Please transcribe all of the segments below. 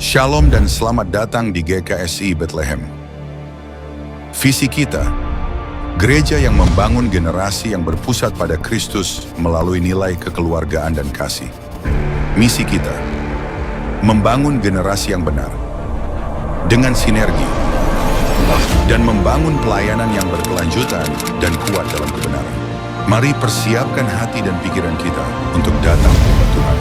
Shalom dan selamat datang di GKSI Bethlehem. Visi kita, gereja yang membangun generasi yang berpusat pada Kristus melalui nilai kekeluargaan dan kasih. Misi kita, membangun generasi yang benar, dengan sinergi, dan membangun pelayanan yang berkelanjutan dan kuat dalam kebenaran. Mari persiapkan hati dan pikiran kita untuk datang kepada Tuhan.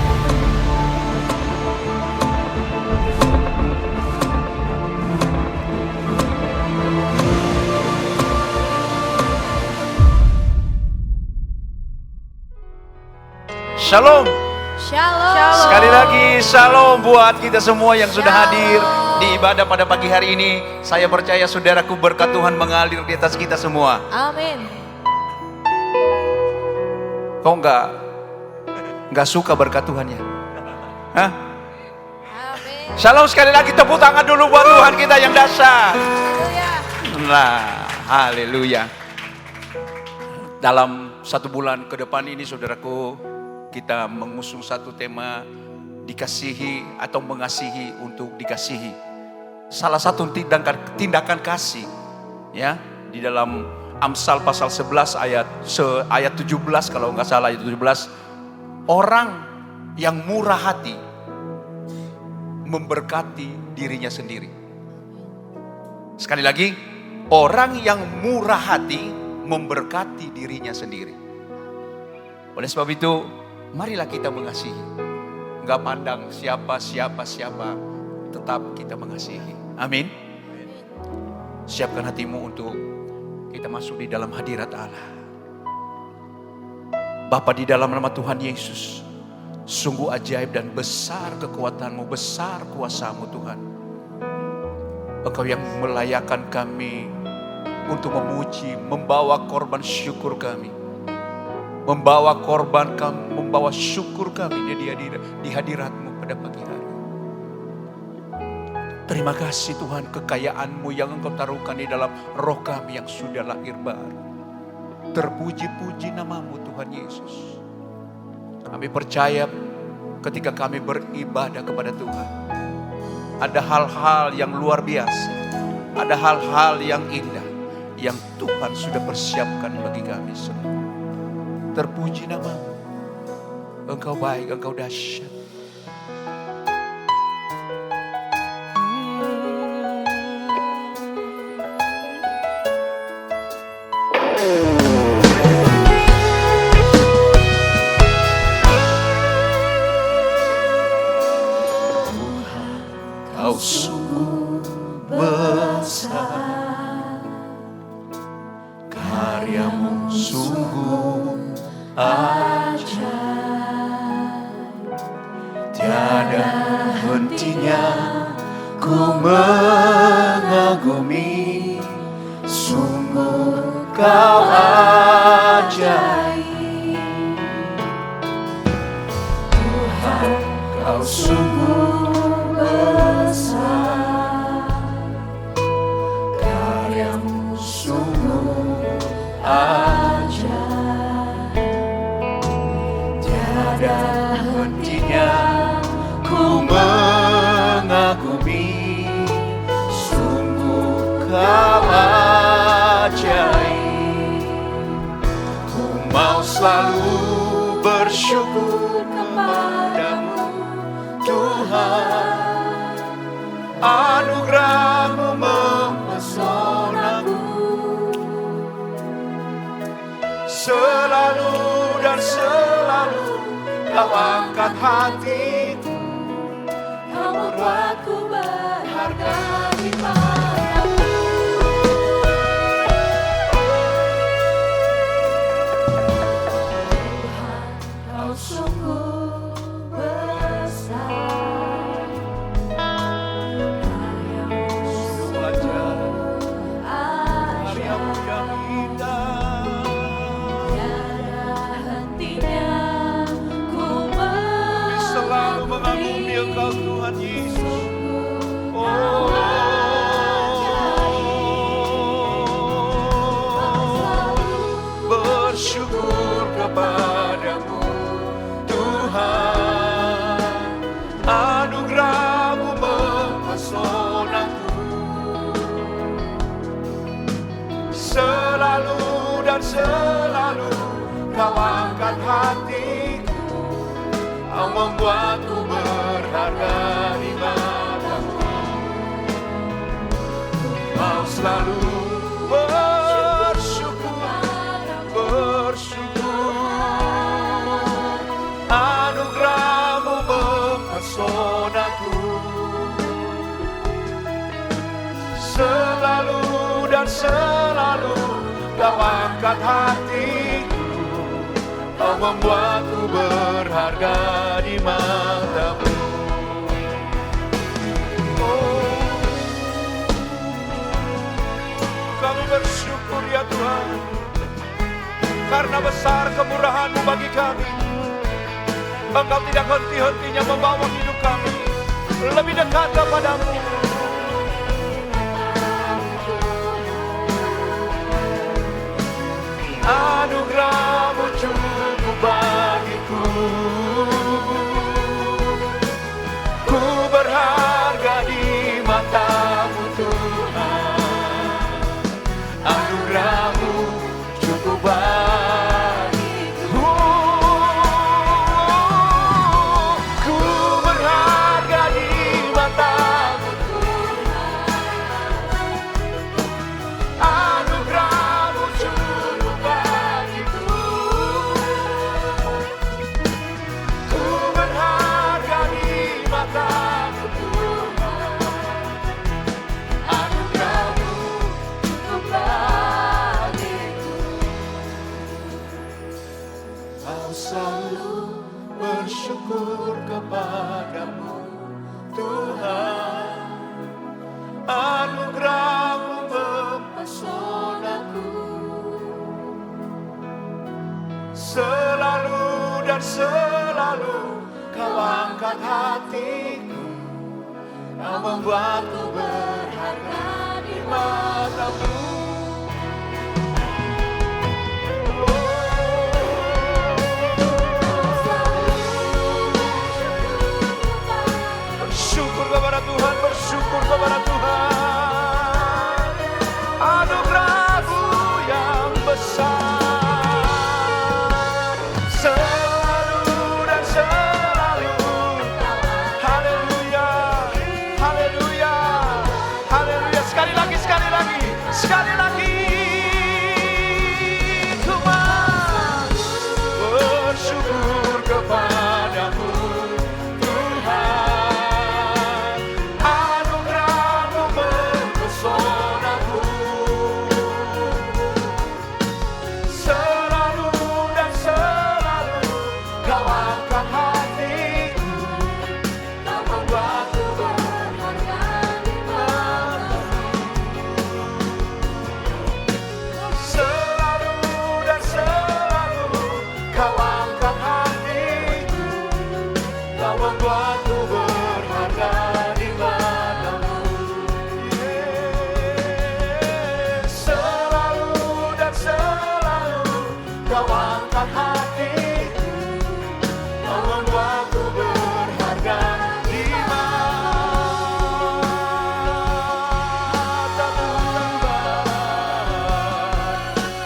Shalom. Shalom. Sekali lagi shalom buat kita semua yang sudah Shalom. hadir di ibadah pada pagi hari ini. Saya percaya saudaraku, berkat Tuhan mengalir di atas kita semua. Amin. Kau nggak suka berkat Tuhan ya? Hah? Amin. Shalom, sekali lagi tepuk tangan dulu buat Tuhan kita yang dahsyat. Haleluya. Nah, haleluya. Dalam 1 bulan ke depan ini saudaraku, kita mengusung satu tema, dikasihi atau mengasihi untuk dikasihi. Salah satu tindakan kasih ya di dalam Amsal pasal 11 ayat 17 kalau nggak salah, ayat 17. Orang yang murah hati memberkati dirinya sendiri. Sekali lagi, orang yang murah hati memberkati dirinya sendiri. Oleh sebab itu, marilah kita mengasihi. Enggak pandang siapa, tetap kita mengasihi. Amin. Siapkan hatimu untuk kita masuk di dalam hadirat Allah. Bapa, di dalam nama Tuhan Yesus, sungguh ajaib dan besar kekuatan-Mu, besar kuasa-Mu Tuhan. Engkau yang melayakkan kami untuk memuji, membawa korban syukur kami. Membawa korban kami, membawa syukur kami di hadirat-Mu pada pagi hari. Terima kasih Tuhan, kekayaan-Mu yang Engkau taruhkan di dalam roh kami yang sudah lahir baru. Terpuji-puji nama-Mu Tuhan Yesus. Kami percaya ketika kami beribadah kepada Tuhan, ada hal-hal yang luar biasa, ada hal-hal yang indah yang Tuhan sudah persiapkan bagi kami semua. Terpuji nama-Mu. Engkau baik, Engkau dahsyat. Kau sungguh besar, karya-Mu sungguh ajaib, tiada hentinya ku mengagumi, sungguh Kau ajaib. Tuhan, Kau sungguh besar, karya-Mu sungguh ajaib, tiada hentinya ku mengagumi, sungguh Kau ajaib. Ku mau selalu bersyukur kepadamu Tuhan, anugerah-Mu mempesonaku. Selalu dan selalu Kau angkat hatiku, Kau membuatku berharga di mata-Mu. Tuhan, Kau sungguh besar, karya-Mu sungguh ajaib, Karya-Mu yang indah, tiada hentinya ku selalu mengagumi Engkau Tuhan Yesus. Oh, selalu Kau angkat hatiku, Kau membuatku berharga di matamu. Mau selalu bersyukur, anugerah-Mu mempesonaku. Selalu dan selalu Kau angkat hatiku, Kau membuatku berharga di matamu. Kami bersyukur ya Tuhan, karena besar kemurahan-Mu bagi kami. Engkau tidak henti-hentinya membawa hidup kami lebih dekat kepadamu. Anugerah-Mu cukup bagiku. Ku berharga di mata-Mu Tuhan. Anugerah-Mu cukup bagiku. Ku berharga di mata-Mu Tuhan. Anugerah-Mu cukup bagiku. Ku berharga di mata-Mu Tuhan. Anugerah-Mu cukup bagiku. Kau selalu bersyukur kepadamu Tuhan. Anugerah-Mu mempesonaku. Selalu dan selalu Kau angkat hatiku, Kau membuatku berharga di mata-Mu. Bersyukur kepada Tuhan, bersyukur kepada Tuhan. Anugerah-Mu yang besar, selalu dan selalu. Haleluya, haleluya, haleluya. Sekali lagi, sekali lagi, sekali lagi. Ku mau bersyukur kepadamu Tuhan. Anugerah-Mu mempesonaku. Selalu dan selalu Kau angkat hatiku, Kau membuatku berharga di mata-Mu. Selalu dan selalu Kau angkat hatiku, Kau membuatku berharga di mata-Mu. Selalu dan selalu Kau angkat hatiku, Kau membuatku berharga di mata-Mu.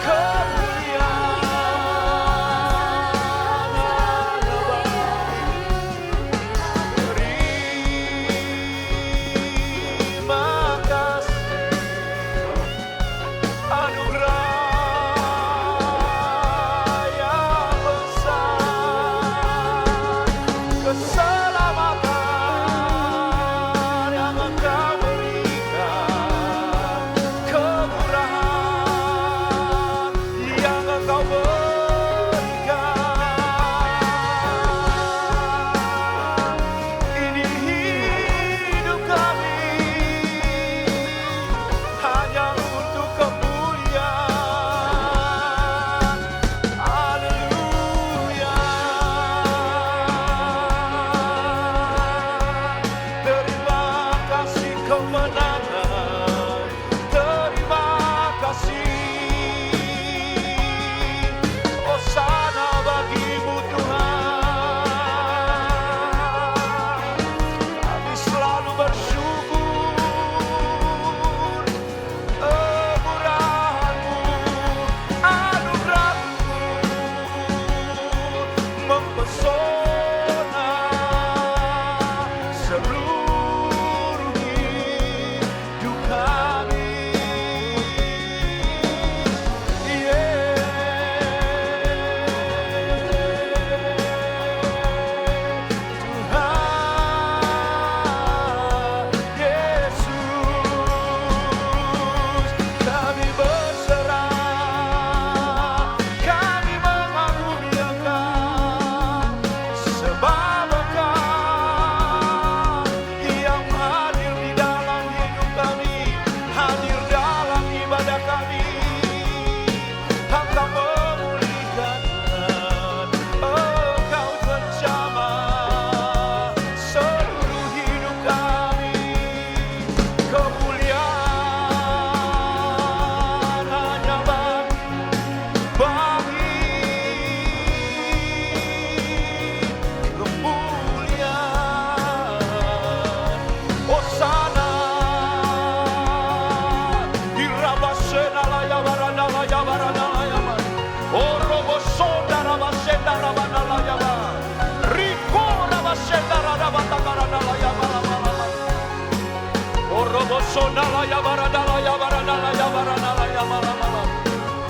Kemuliaan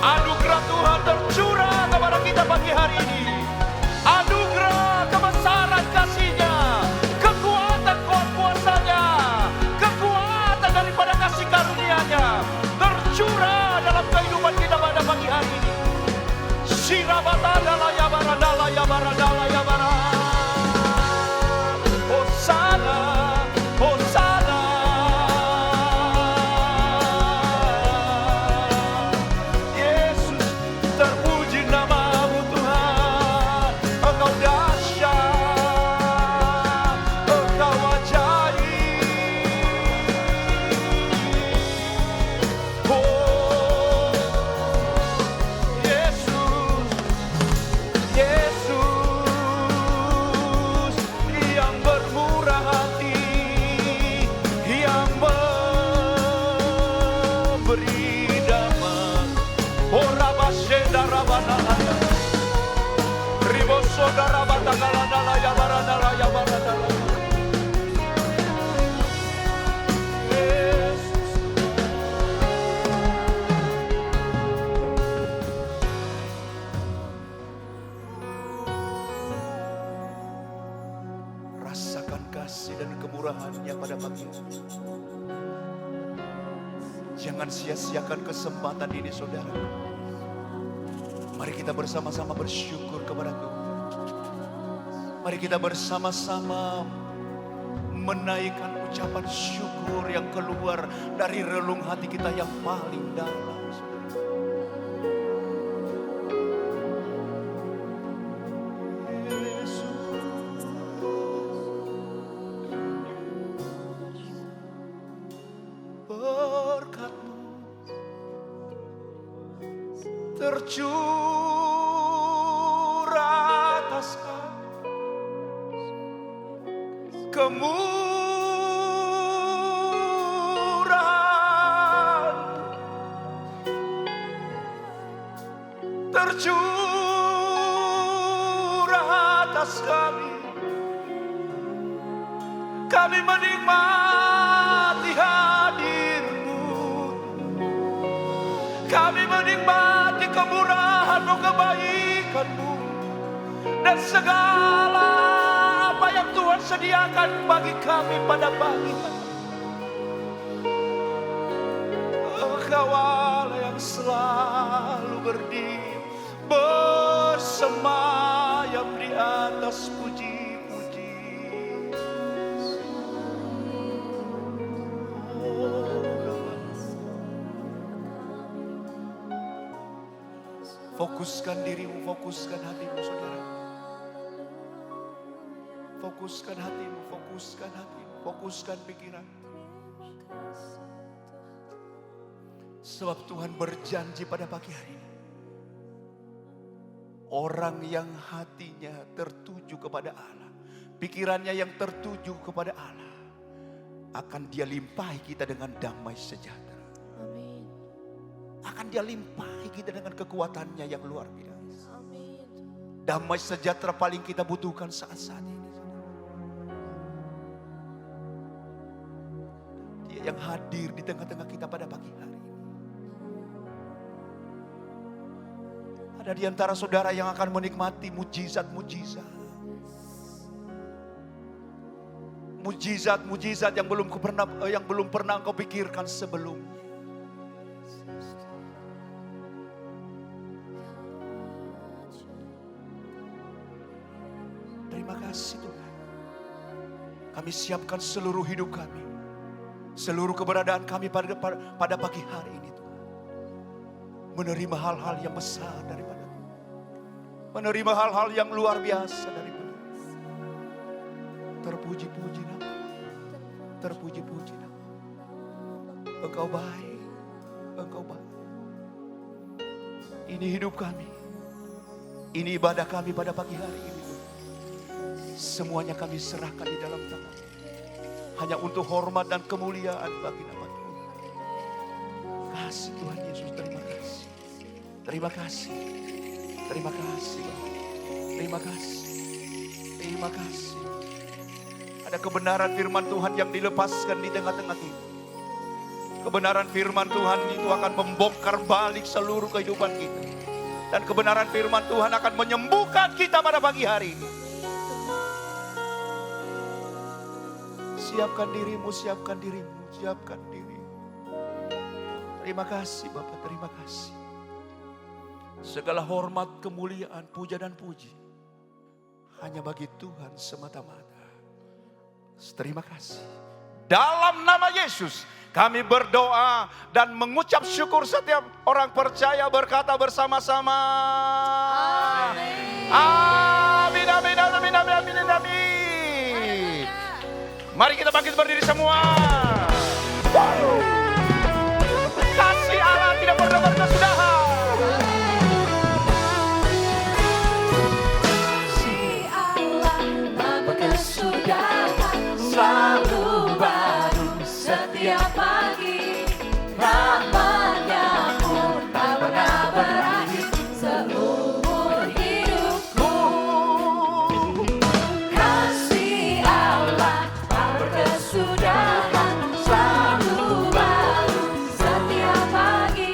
Anugerah Tuhan tercurah kepada kita pagi hari ini. Anugerah kebesaran kasih-Nya, kekuatan kuasa-Nya, kekuatan daripada kasih karunia-Nya tercurah dalam kehidupan kita pada pagi hari ini. Shirabatadala ya baradala ya baradala ya bara. Hosana, Hosana. Yesus, terpuji nama-Mu Tuhan. Engkau dahsyat, Engkau ajaib. Oh, Yesus, Yesus yang bermurah hati, yang memberi damai. Oh, Rabasheda Rabanaya, Ribosoda Rabatagalanala ya baradala ya baradala. Yesus, rasakan kasih dan kemurahan-Nya pada pagi ini. Jangan sia-siakan kesempatan ini, saudara. Mari kita bersama-sama bersyukur kepada Tuhan. Mari kita bersama-sama menaikkan ucapan syukur yang keluar dari relung hati kita yang paling dalam. Berkat-Mu tercurah atas kami, kemurahan tercurah atas kami. Kami menikmati hadir-Mu, kami menikmati kemurahan-Mu, kebaikan-Mu, dan segala apa yang Tuhan sediakan bagi kami pada pagi hari. Engkau Allah yang selalu berdiri bersemayam di atas puji-puji. Fokuskan dirimu, fokuskan hatimu, saudara. Fokuskan hatimu, fokuskan hatimu, fokuskan pikiran. Sebab Tuhan berjanji pada pagi hari ini, orang yang hatinya tertuju kepada Allah, pikirannya yang tertuju kepada Allah, akan Dia limpahi kita dengan damai sejahtera. Amin. Akan Dia limpahi kita dengan kekuatannya yang luar biasa. Amin. Damai sejahtera paling kita butuhkan saat-saat ini. Dia yang hadir di tengah-tengah kita pada pagi hari ini. Ada di antara saudara yang akan menikmati mujizat-mujizat. Mujizat-mujizat yang belum pernah engkau pikirkan sebelumnya. Terima kasih Tuhan. Kami siapkan seluruh hidup kami, seluruh keberadaan kami pada pagi hari ini Tuhan. Menerima hal-hal yang besar daripada Tuhan. Menerima hal-hal yang luar biasa daripada Tuhan. Terpuji-puji nama, terpuji-puji nama. Engkau baik, Engkau baik. Ini hidup kami, ini ibadah kami pada pagi hari ini. Semuanya kami serahkan di dalam tangan. Hanya untuk hormat dan kemuliaan bagi nama Tuhan. Kasih Tuhan Yesus, terima kasih. Terima kasih. Terima kasih. Terima kasih. Terima kasih. Ada kebenaran firman Tuhan yang dilepaskan di tengah-tengah kita. Kebenaran firman Tuhan itu akan membongkar balik seluruh kehidupan kita. Dan kebenaran firman Tuhan akan menyembuhkan kita pada pagi hari ini. Siapkan dirimu, siapkan dirimu, siapkan dirimu. Terima kasih Bapak, terima kasih. Segala hormat, kemuliaan, puja dan puji hanya bagi Tuhan semata-mata. Terima kasih. Dalam nama Yesus kami berdoa dan mengucap syukur. Setiap orang percaya berkata bersama-sama. Amin, amin, amin, amin, amin, amin. Mari kita bangkit berdiri semua. Kasih Allah tidak pernah berkesudahan. Kasih Allah tak berkesudahan, selalu baru setiap pagi. Rahmat-Nya pun tak pernah berakhir seumur hidupku. Kasih Allah tak berkesudahan, selalu baru setiap pagi.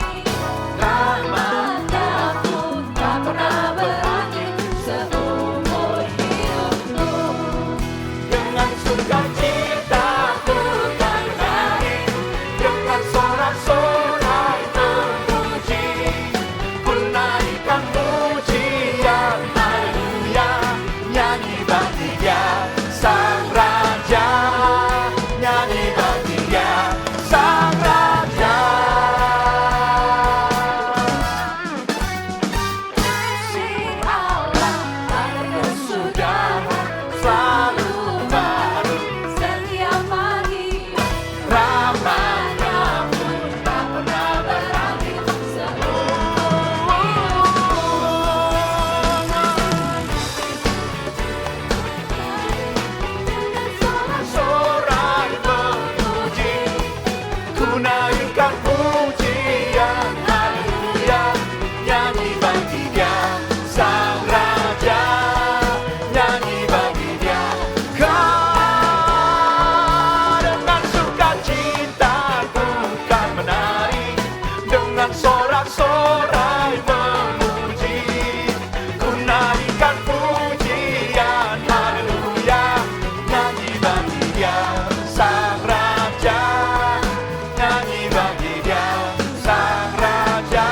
Rahmat-Nya pun tak pernah berakhir seumur hidupku. Dengan sukacita ku kan menari, dengan sorak-sorai memuji, ku naikkan pujian haleluya, nyanyi bagi Dia Sang Raja, nyanyi bagi Dia Sang Raja. Kasih Allah tak berkesudahan, Selalu baru setiap pagi. Rahmat-Nya pun Tak pernah berakhir seumur sorai memuji, ku naikkan pujian haleluya, nyanyi bagi Dia Sang Raja, nyanyi bagi Dia. Dengan sukacita ku kan menari, dengan sorak-sorai memuji, ku naikkan pujian haleluya, nyanyi bagi Dia Sang Raja, nyanyi bagi Dia Sang Raja.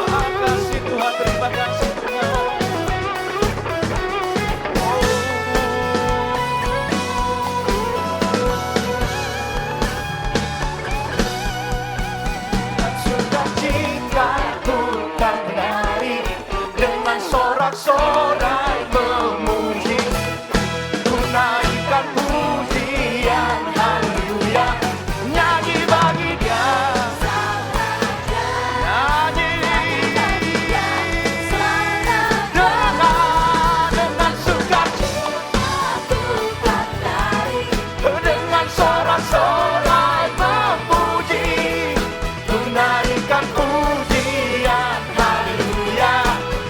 Terima kasih Tuhan, terima kasih Tuhan. Sukacita ku kan menari, dengan sorak-sorai memuji, ku naikkan pujian haleluya, nyanyi bagi Dia nyanyi. Dengan sukacita ku kan menari, dengan sorak-sorai memuji, ku naikkan pujian haleluya,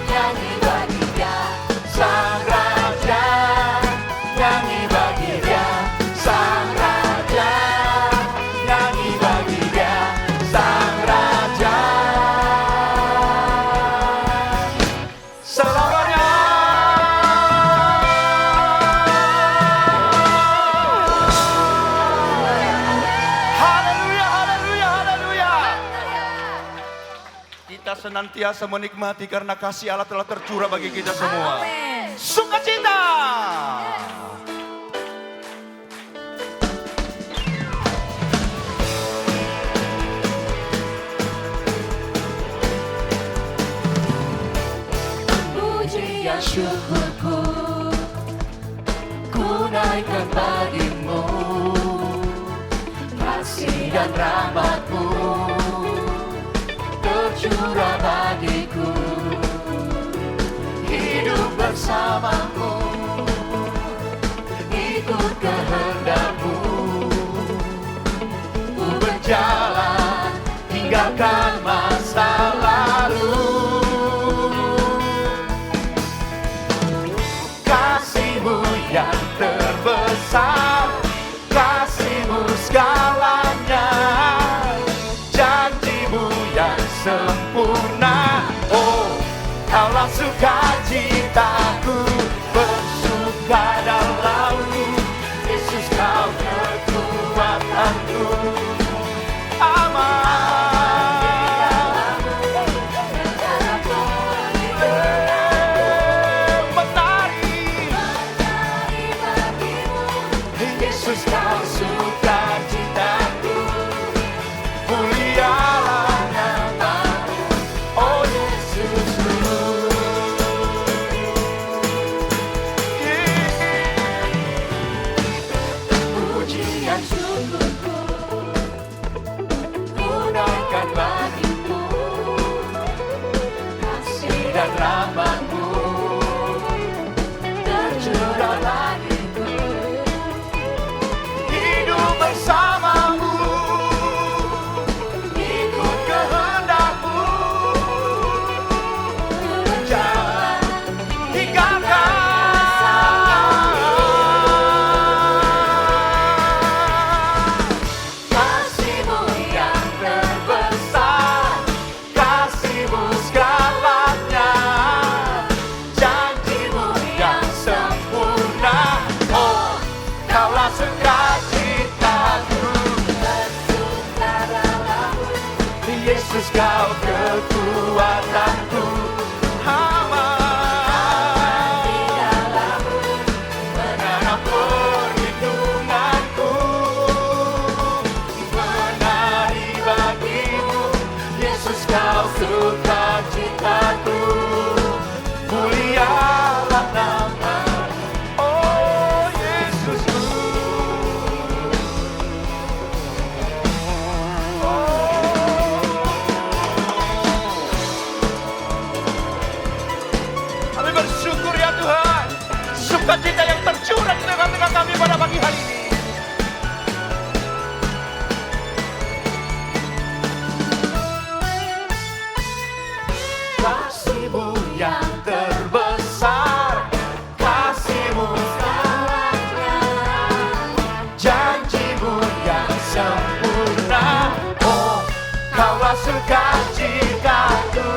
nyanyi bagi Dia Sang Raja, nyanyi bagi Dia Sang Raja, nyanyi bagi Dia Sang Raja. Selamanya. Haleluya, haleluya, haleluya. Kita senantiasa menikmati karena kasih Allah telah tercurah bagi kita semua. Sukacita. pujian syukurku, ku naikkan bagimu. Kasih dan rahmat-Mu tercurah bagiku, hidup bersamamu kaulah sukacitaku, bersuka dalamku. Yesus kau kekuatanku. Yesus kau sukacitaku, mulialah namamu, oh Yesusku. Pujian syukurku Gunaikan bagimu, kasih dan rahmat-Mu tercurah bagiku. Hidup bersamamu, ikut kehendak-Mu, jangan tinggalkan. Kasih-Mu yang Terbesar, kasih-Mu segalanya, janji-Mu yang sempurna, oh kaulah sukacitaku. bersuka dalammu, Yesus kau kekuatanku. Aman di dalammu menara perlindunganku, menari bagimu. Yesus kau sukacitaku, mulialah namamu, oh Yesusku. Kami bersyukur ya Tuhan, sukacita yang tercurah di tengah-tengah kami pada pagi hari ini. Kasih-Mu yang terbesar, kasih-Mu segalanya, janji-Mu yang sempurna, oh kaulah sukacitaku.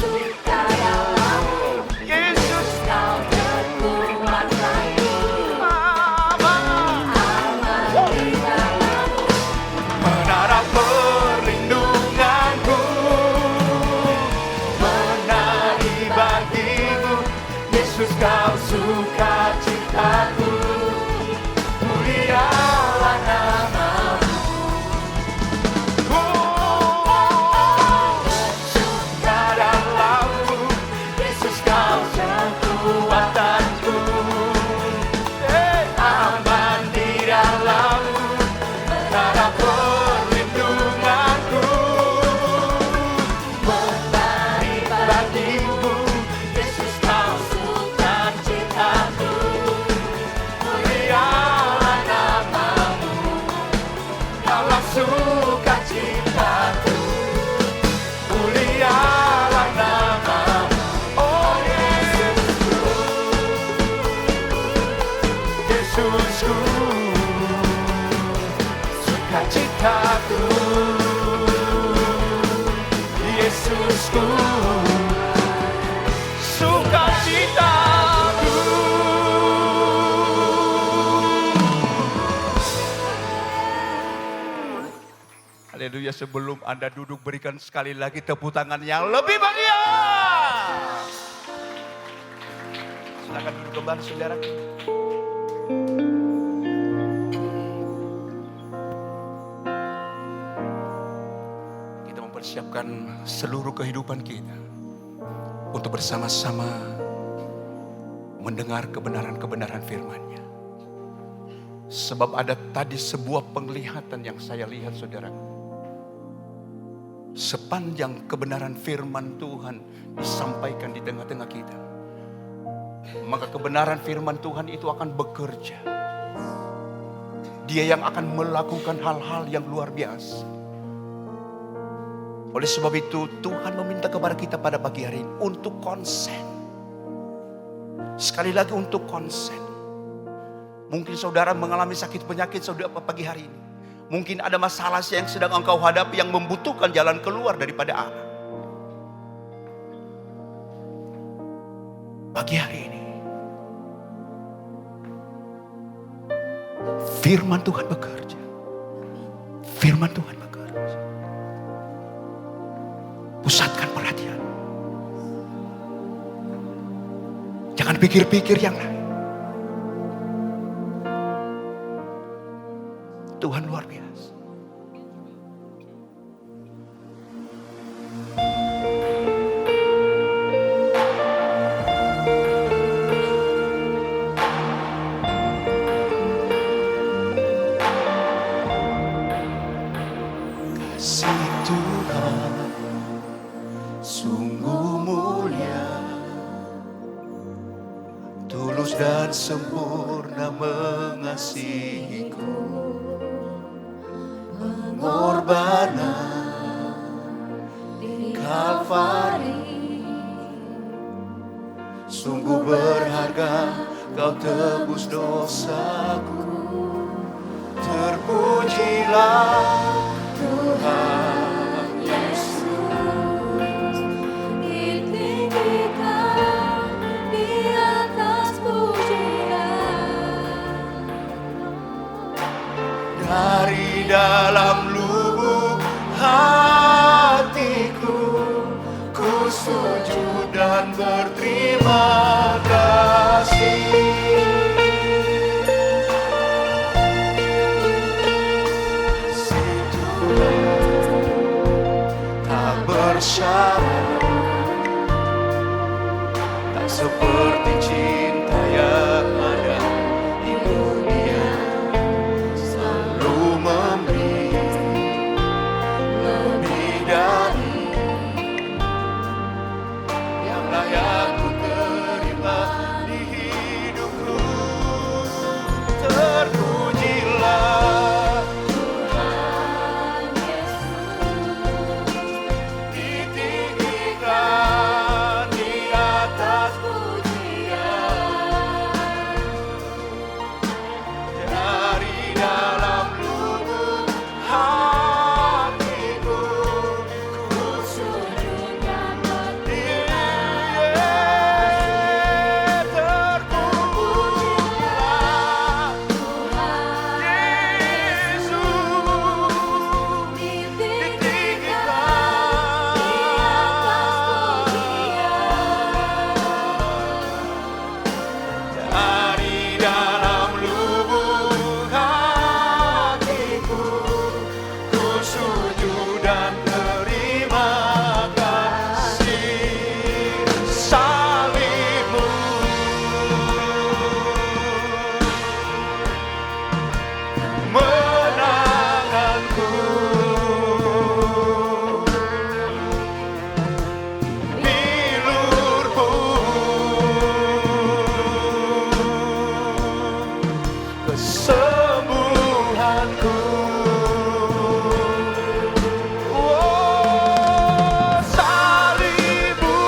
bersuka dalammu, Yesus kau kekuatanku. aman, Aman di dalammu, menara perlindunganku, menari bagimu. Yesus kau sukacitaku, mulialah namamu. Bersuka dalammu, Yesus kau kekuatanku. Aman di dalammu, menara perlindunganku, menari bagimu. Yesus kau sukacitaku, mulialah namamu, kaulah sukacitaku, mulialah namamu, oh Yesusku, Yesusku, sukacitaku, Yesusku, sukacitaku. Haleluya, sebelum Anda duduk berikan sekali lagi tepuk tangan yang lebih meriah. Silakan duduk kembali saudara. Kita mempersiapkan seluruh kehidupan kita untuk bersama-sama mendengar kebenaran-kebenaran firman-Nya. Sebab ada tadi sebuah penglihatan yang saya lihat saudara. Sepanjang kebenaran firman Tuhan disampaikan di tengah-tengah kita, maka kebenaran firman Tuhan itu akan bekerja. Dia yang akan melakukan hal-hal yang luar biasa. Oleh sebab itu Tuhan meminta kepada kita pada pagi hari ini untuk konsen. Sekali lagi untuk konsen. Mungkin saudara mengalami sakit penyakit saudara pagi hari ini. Mungkin ada masalah yang sedang engkau hadapi yang membutuhkan jalan keluar daripada Allah. Pagi hari ini, firman Tuhan bekerja. Firman Tuhan bekerja. Pusatkan perhatian. Jangan pikir-pikir yang lain. Tuhan luar biasa. Kasih Tuhan sungguh mulia, tulus dan sempurna mengasihiku. Pengorbanan di Kalvari sungguh berharga, kau tebus dosaku. Terpujilah Tuhan Yesus, ditinggikan di atas pujian. dari dalam lubuk hatiku, ku sujud dan berterima kasih. Kasih Tuhan tak bersyarat, tak seperti cinta yang ada di dunia. Selalu memberi lebih dari yang layak ku terima di hidupku. Terpujilah Tuhan Yesus, ditinggikan di atas pujian. dari dalam lubuk hatiku, ku Sujud dan terpujilah Tuhan Yesus, ditinggikan di atas pujian. dari dalam lubuk hatiku, ku sujud dan terima kasih. Salibmu menanganku, bilurmu kesembuhanku. Oh, salibmu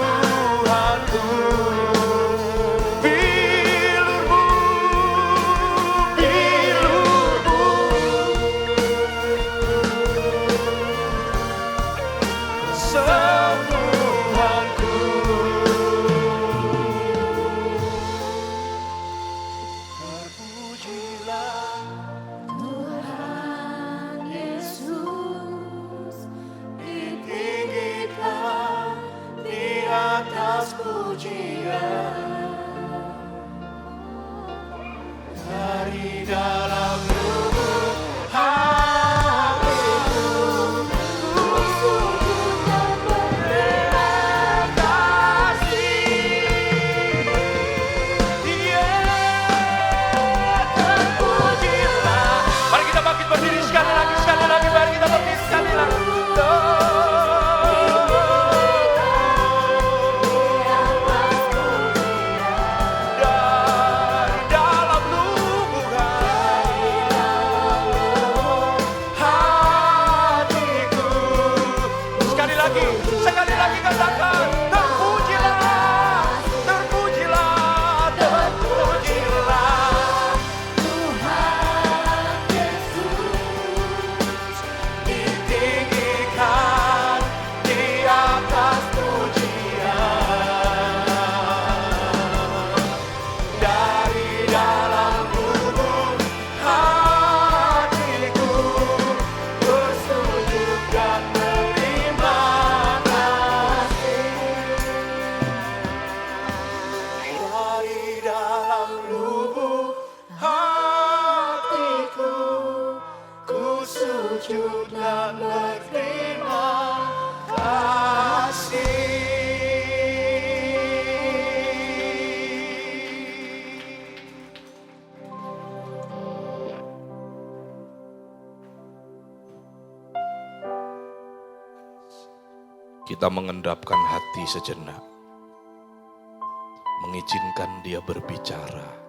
kesembuhanku, bilurmu kesembuhanku. Terpujilah Tuhan Yesus, ditinggikan di atas pujian dari dalam lubuk hatiku, ku sujud dan berterima kasih. Terpujilah. Mari kita bangkit berdiri sekali lagi, mari kita bangkit sekali lagi. sujud dan berterima Kita mengendapkan hati sejenak, mengizinkan Dia berbicara.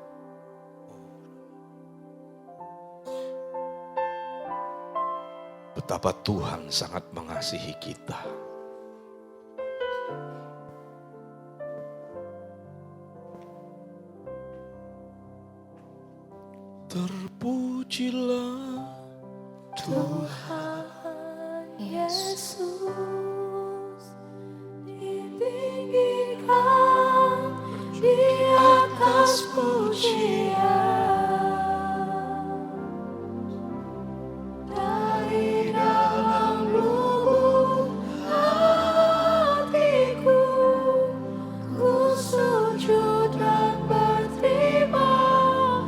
Betapa Tuhan sangat mengasihi kita. Terpujilah Tuhan Yesus, ditinggikan di atas pujian. Dari dalam lubuk hatiku, ku sujud dan berterima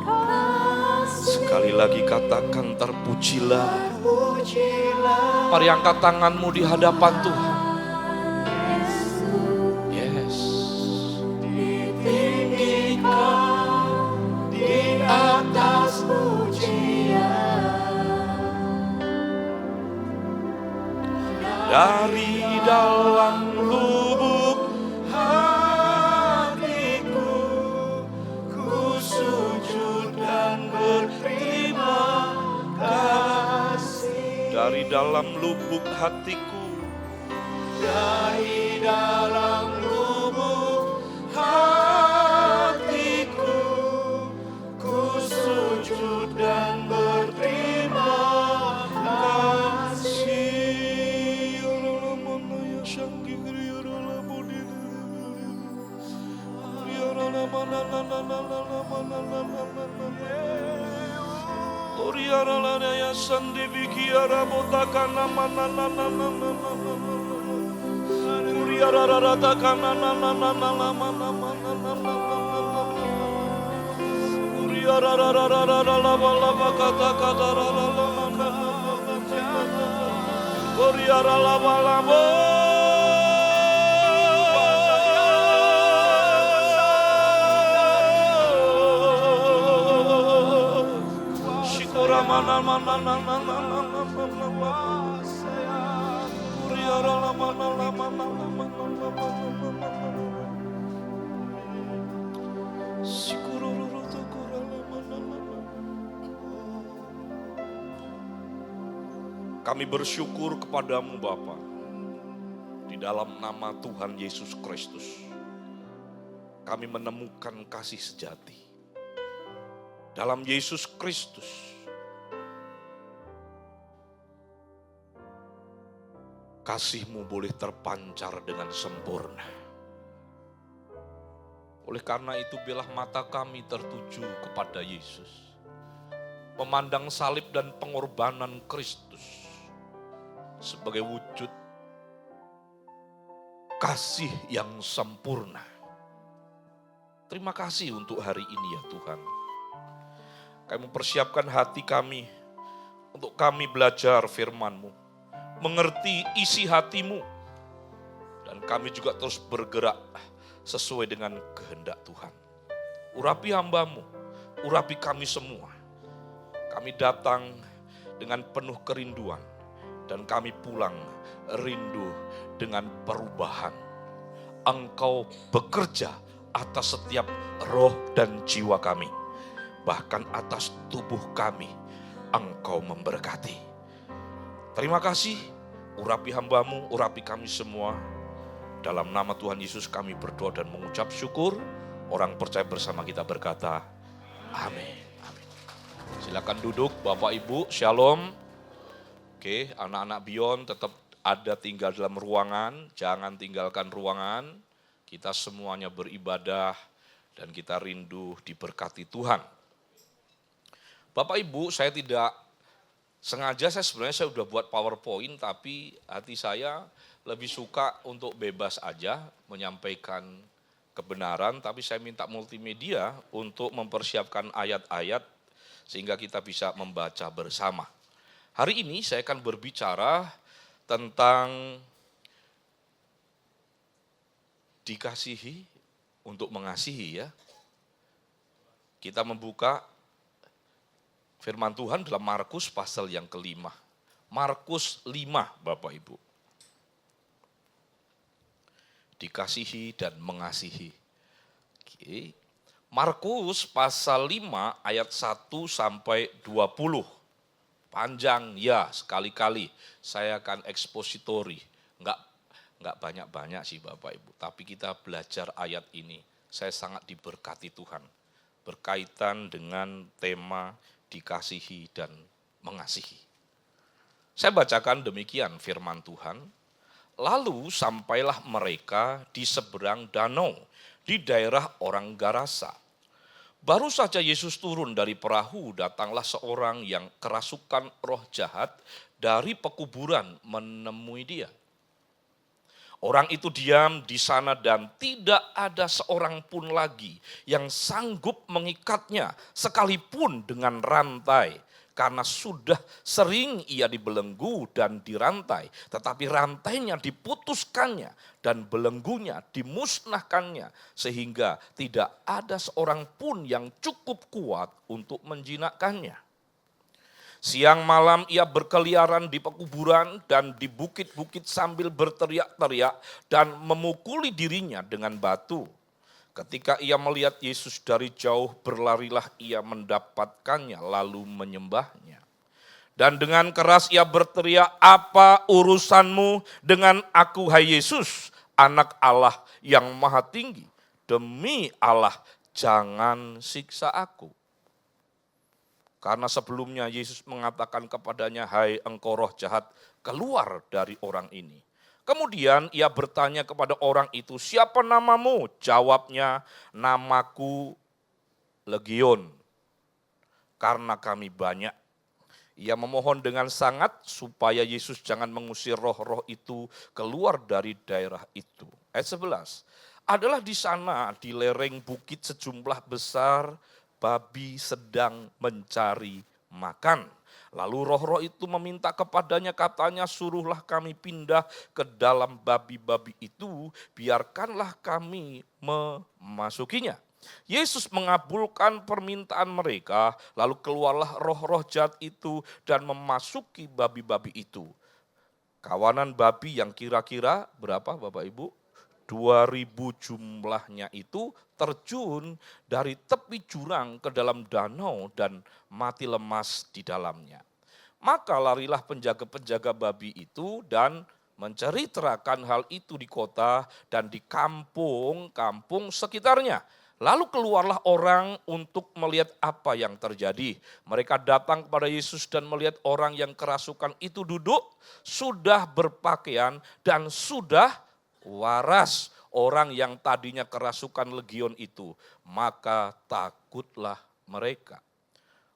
kasih. Sekali lagi katakan terpujilah. Mari angkat tanganmu di hadapan Tuhan. Yes. Ditinggikan di atas pujian. Dari dalam lubuk hatiku, ku sujud dan berterima kasih. Dari dalam lubuk hatiku, dari dalam lubuk hatiku, ku sujud dan berterima kasih. Kami bersyukur kepadamu Bapa, di dalam nama Tuhan Yesus Kristus, kami menemukan kasih sejati. Dalam Yesus Kristus, kasih-Mu boleh terpancar dengan sempurna. Oleh karena itu, biarlah mata kami tertuju kepada Yesus, memandang salib dan pengorbanan Kristus sebagai wujud kasih yang sempurna. Terima kasih untuk hari ini ya Tuhan. Kami mempersiapkan hati kami untuk kami belajar firman-Mu, mengerti isi hati-Mu, dan kami juga terus bergerak sesuai dengan kehendak Tuhan. Urapi hamba-Mu, urapi kami semua. Kami datang dengan penuh kerinduan, dan kami pulang rindu dengan perubahan. Engkau bekerja atas setiap roh dan jiwa kami. Bahkan atas tubuh kami, Engkau memberkati. Terima kasih, urapi hamba-Mu, urapi kami semua. Dalam nama Tuhan Yesus kami berdoa dan mengucap syukur. Orang percaya bersama kita berkata, amin. Silakan duduk Bapak Ibu, shalom. Oke, anak-anak Bion tetap ada tinggal dalam ruangan, jangan tinggalkan ruangan. Kita semuanya beribadah dan kita rindu diberkati Tuhan. Bapak Ibu, saya tidak sengaja, saya sudah buat PowerPoint, tapi hati saya lebih suka untuk bebas aja menyampaikan kebenaran, tapi saya minta multimedia untuk mempersiapkan ayat-ayat sehingga kita bisa membaca bersama. Hari ini saya akan berbicara tentang dikasihi untuk mengasihi ya. Kita membuka firman Tuhan dalam Markus pasal yang ke-5. Markus 5 Bapak Ibu. Dikasihi dan mengasihi. Oke. Markus pasal 5 ayat 1 sampai 20. Panjang ya, sekali-kali saya akan ekspositori. Enggak banyak-banyak sih Bapak Ibu, tapi kita belajar ayat ini. Saya sangat diberkati Tuhan. Berkaitan dengan tema dikasihi dan mengasihi. Saya bacakan demikian firman Tuhan. Lalu sampailah mereka di seberang danau, di daerah orang Garasa. Baru saja Yesus turun dari perahu, datanglah seorang yang kerasukan roh jahat dari pekuburan menemui dia. Orang itu diam di sana dan tidak ada seorang pun lagi yang sanggup mengikatnya sekalipun dengan rantai. Karena sudah sering ia dibelenggu dan dirantai, tetapi rantainya diputuskannya dan belenggunya dimusnahkannya, sehingga tidak ada seorang pun yang cukup kuat untuk menjinakkannya. Siang malam ia berkeliaran di pekuburan dan di bukit-bukit sambil berteriak-teriak dan memukuli dirinya dengan batu. Ketika ia melihat Yesus dari jauh, berlarilah ia mendapatkannya lalu menyembahnya. Dan dengan keras ia berteriak, "Apa urusanmu dengan aku, hai Yesus, anak Allah yang maha tinggi? Demi Allah, jangan siksa aku." Karena sebelumnya Yesus mengatakan kepadanya, "Hai engkau roh jahat, keluar dari orang ini." Kemudian ia bertanya kepada orang itu, "Siapa namamu?" Jawabnya, "Namaku Legion, karena kami banyak." Ia memohon dengan sangat supaya Yesus jangan mengusir roh-roh itu keluar dari daerah itu. Ayat 11, adalah di sana di lereng bukit sejumlah besar babi sedang mencari makan. Lalu roh-roh itu meminta kepadanya, katanya, "Suruhlah kami pindah ke dalam babi-babi itu, biarkanlah kami memasukinya." Yesus mengabulkan permintaan mereka, lalu keluarlah roh-roh jahat itu dan memasuki babi-babi itu. Kawanan babi yang kira-kira berapa Bapak Ibu? 2.000 jumlahnya itu terjun dari tepi jurang ke dalam danau dan mati lemas di dalamnya. Maka larilah penjaga-penjaga babi itu dan menceritakan hal itu di kota dan di kampung-kampung sekitarnya. Lalu keluarlah orang untuk melihat apa yang terjadi. Mereka datang kepada Yesus dan melihat orang yang kerasukan itu duduk, sudah berpakaian dan sudah waras. Orang yang tadinya kerasukan legion itu, maka takutlah mereka.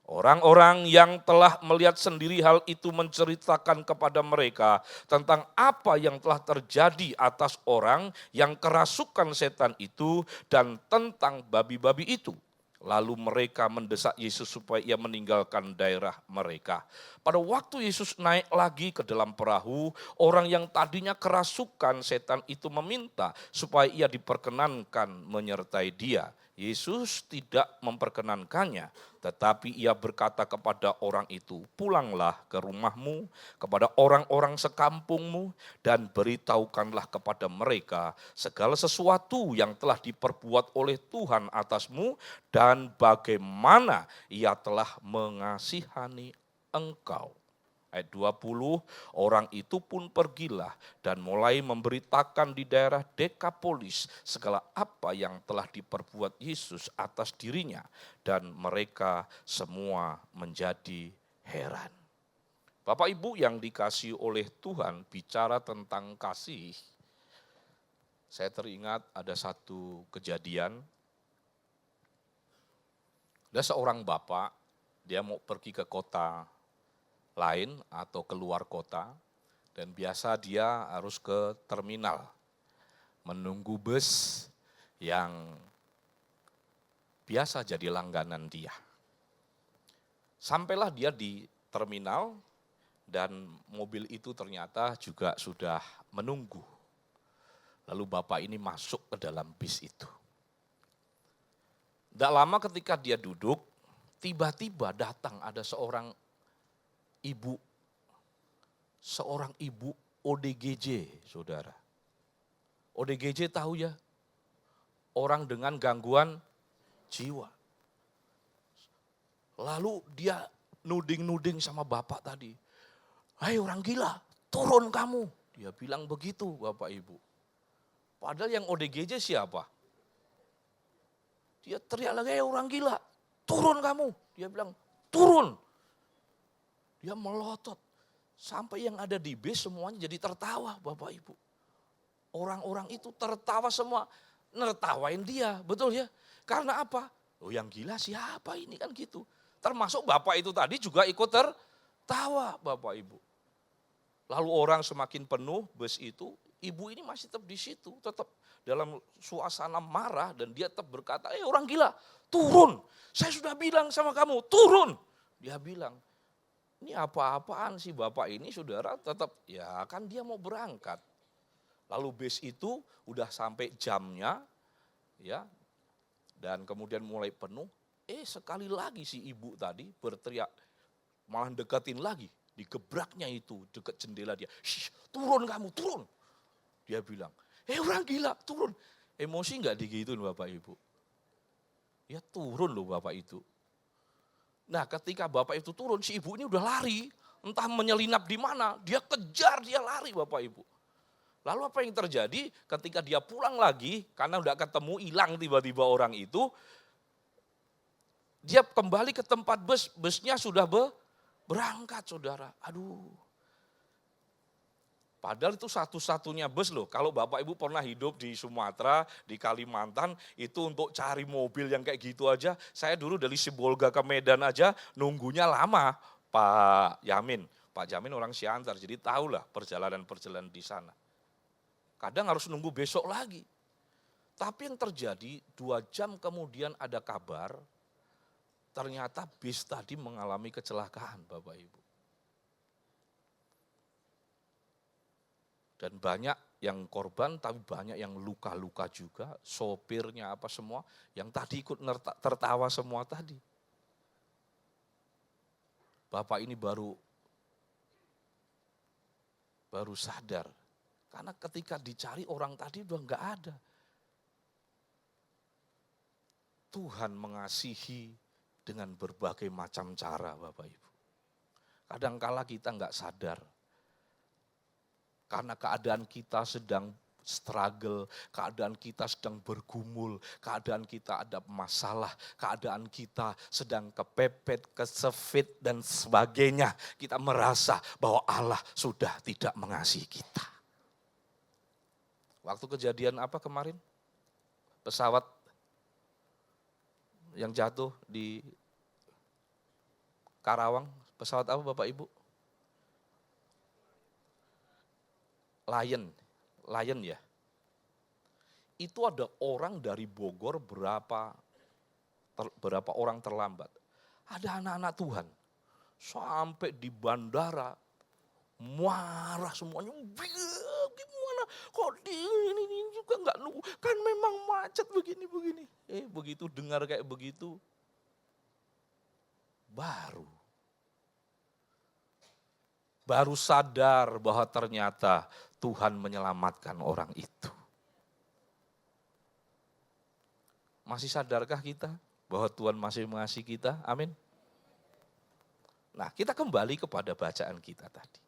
Orang-orang yang telah melihat sendiri hal itu menceritakan kepada mereka tentang apa yang telah terjadi atas orang yang kerasukan setan itu dan tentang babi-babi itu. Lalu mereka mendesak Yesus supaya ia meninggalkan daerah mereka. Pada waktu Yesus naik lagi ke dalam perahu, orang yang tadinya kerasukan setan itu meminta supaya ia diperkenankan menyertai dia. Yesus tidak memperkenankannya, tetapi ia berkata kepada orang itu, "Pulanglah ke rumahmu, kepada orang-orang sekampungmu, dan beritahukanlah kepada mereka segala sesuatu yang telah diperbuat oleh Tuhan atasmu, dan bagaimana ia telah mengasihani engkau." Ayat 20, orang itu pun pergilah dan mulai memberitakan di daerah Dekapolis segala apa yang telah diperbuat Yesus atas dirinya, dan mereka semua menjadi heran. Bapak Ibu yang dikasihi oleh Tuhan, bicara tentang kasih, saya teringat ada satu kejadian. Ada seorang bapak, dia mau pergi ke kota lain atau keluar kota, dan biasa dia harus ke terminal menunggu bus yang biasa jadi langganan dia. Sampailah dia di terminal Dan mobil itu ternyata juga sudah menunggu. Lalu bapak ini masuk ke dalam bis itu. Tidak lama ketika dia duduk, tiba-tiba datang ada seorang ibu ODGJ, saudara. ODGJ tahu ya? Orang dengan gangguan jiwa. Lalu dia nuding-nuding sama bapak tadi. Hai orang gila, turun kamu. Dia bilang begitu bapak ibu. Padahal yang ODGJ siapa? Dia teriak lagi, hai orang gila, turun kamu. Dia bilang, turun. Dia melotot. Sampai yang ada di bis semuanya jadi tertawa bapak ibu. Orang-orang itu tertawa semua. Nertawain dia, betul ya? Karena apa? Oh yang gila siapa ini kan gitu. Termasuk bapak itu tadi juga ikut tertawa bapak ibu. Lalu orang semakin penuh bus itu, ibu ini masih tetap di situ. Tetap dalam suasana marah dan dia tetap berkata, orang gila turun. Saya sudah bilang sama kamu turun. Dia bilang, ini apa-apaan sih bapak ini saudara tetap, ya kan dia mau berangkat. Lalu bus itu udah sampai jamnya, ya, dan kemudian mulai penuh. Sekali lagi si ibu tadi berteriak, malah deketin lagi, digebraknya itu deket jendela dia. Turun kamu, turun. Dia bilang, orang gila, turun. Emosi nggak digituin bapak ibu? Ya turun loh bapak itu. Nah ketika bapak itu turun, si ibu ini udah lari, entah menyelinap di mana, dia kejar, dia lari bapak ibu. Lalu apa yang terjadi ketika dia pulang lagi, karena udah ketemu, hilang tiba-tiba orang itu, dia kembali ke tempat bus, busnya sudah berangkat saudara. Aduh. Padahal itu satu-satunya bus loh, kalau bapak ibu pernah hidup di Sumatera, di Kalimantan, itu untuk cari mobil yang kayak gitu aja, saya dulu dari Sibolga ke Medan aja nunggunya lama, Pak Yamin. Pak Yamin orang Siantar, jadi tahulah perjalanan-perjalanan di sana. Kadang harus nunggu besok lagi. Tapi yang terjadi 2 jam kemudian ada kabar, ternyata bis tadi mengalami kecelakaan Bapak Ibu. Dan banyak yang korban, tapi banyak yang luka-luka juga, sopirnya apa semua, yang tadi ikut tertawa semua tadi. Bapak ini baru sadar. Karena ketika dicari orang tadi udah enggak ada. Tuhan mengasihi dengan berbagai macam cara Bapak Ibu. Kadangkala kita enggak sadar. Karena keadaan kita sedang struggle, keadaan kita sedang bergumul, keadaan kita ada masalah, keadaan kita sedang kepepet, kesefit dan sebagainya. Kita merasa bahwa Allah sudah tidak mengasihi kita. Waktu kejadian apa kemarin? Pesawat yang jatuh di Karawang, pesawat apa Bapak Ibu? Lion ya. Itu ada orang dari Bogor berapa orang terlambat. Ada anak-anak Tuhan. Sampai di bandara marah semuanya. Gimana kok ini juga enggak nunggu, kan memang macet begini. Begitu dengar kayak begitu, baru sadar bahwa ternyata Tuhan menyelamatkan orang itu. Masih sadarkah kita bahwa Tuhan masih mengasihi kita? Amin. Nah, kita kembali kepada bacaan kita tadi.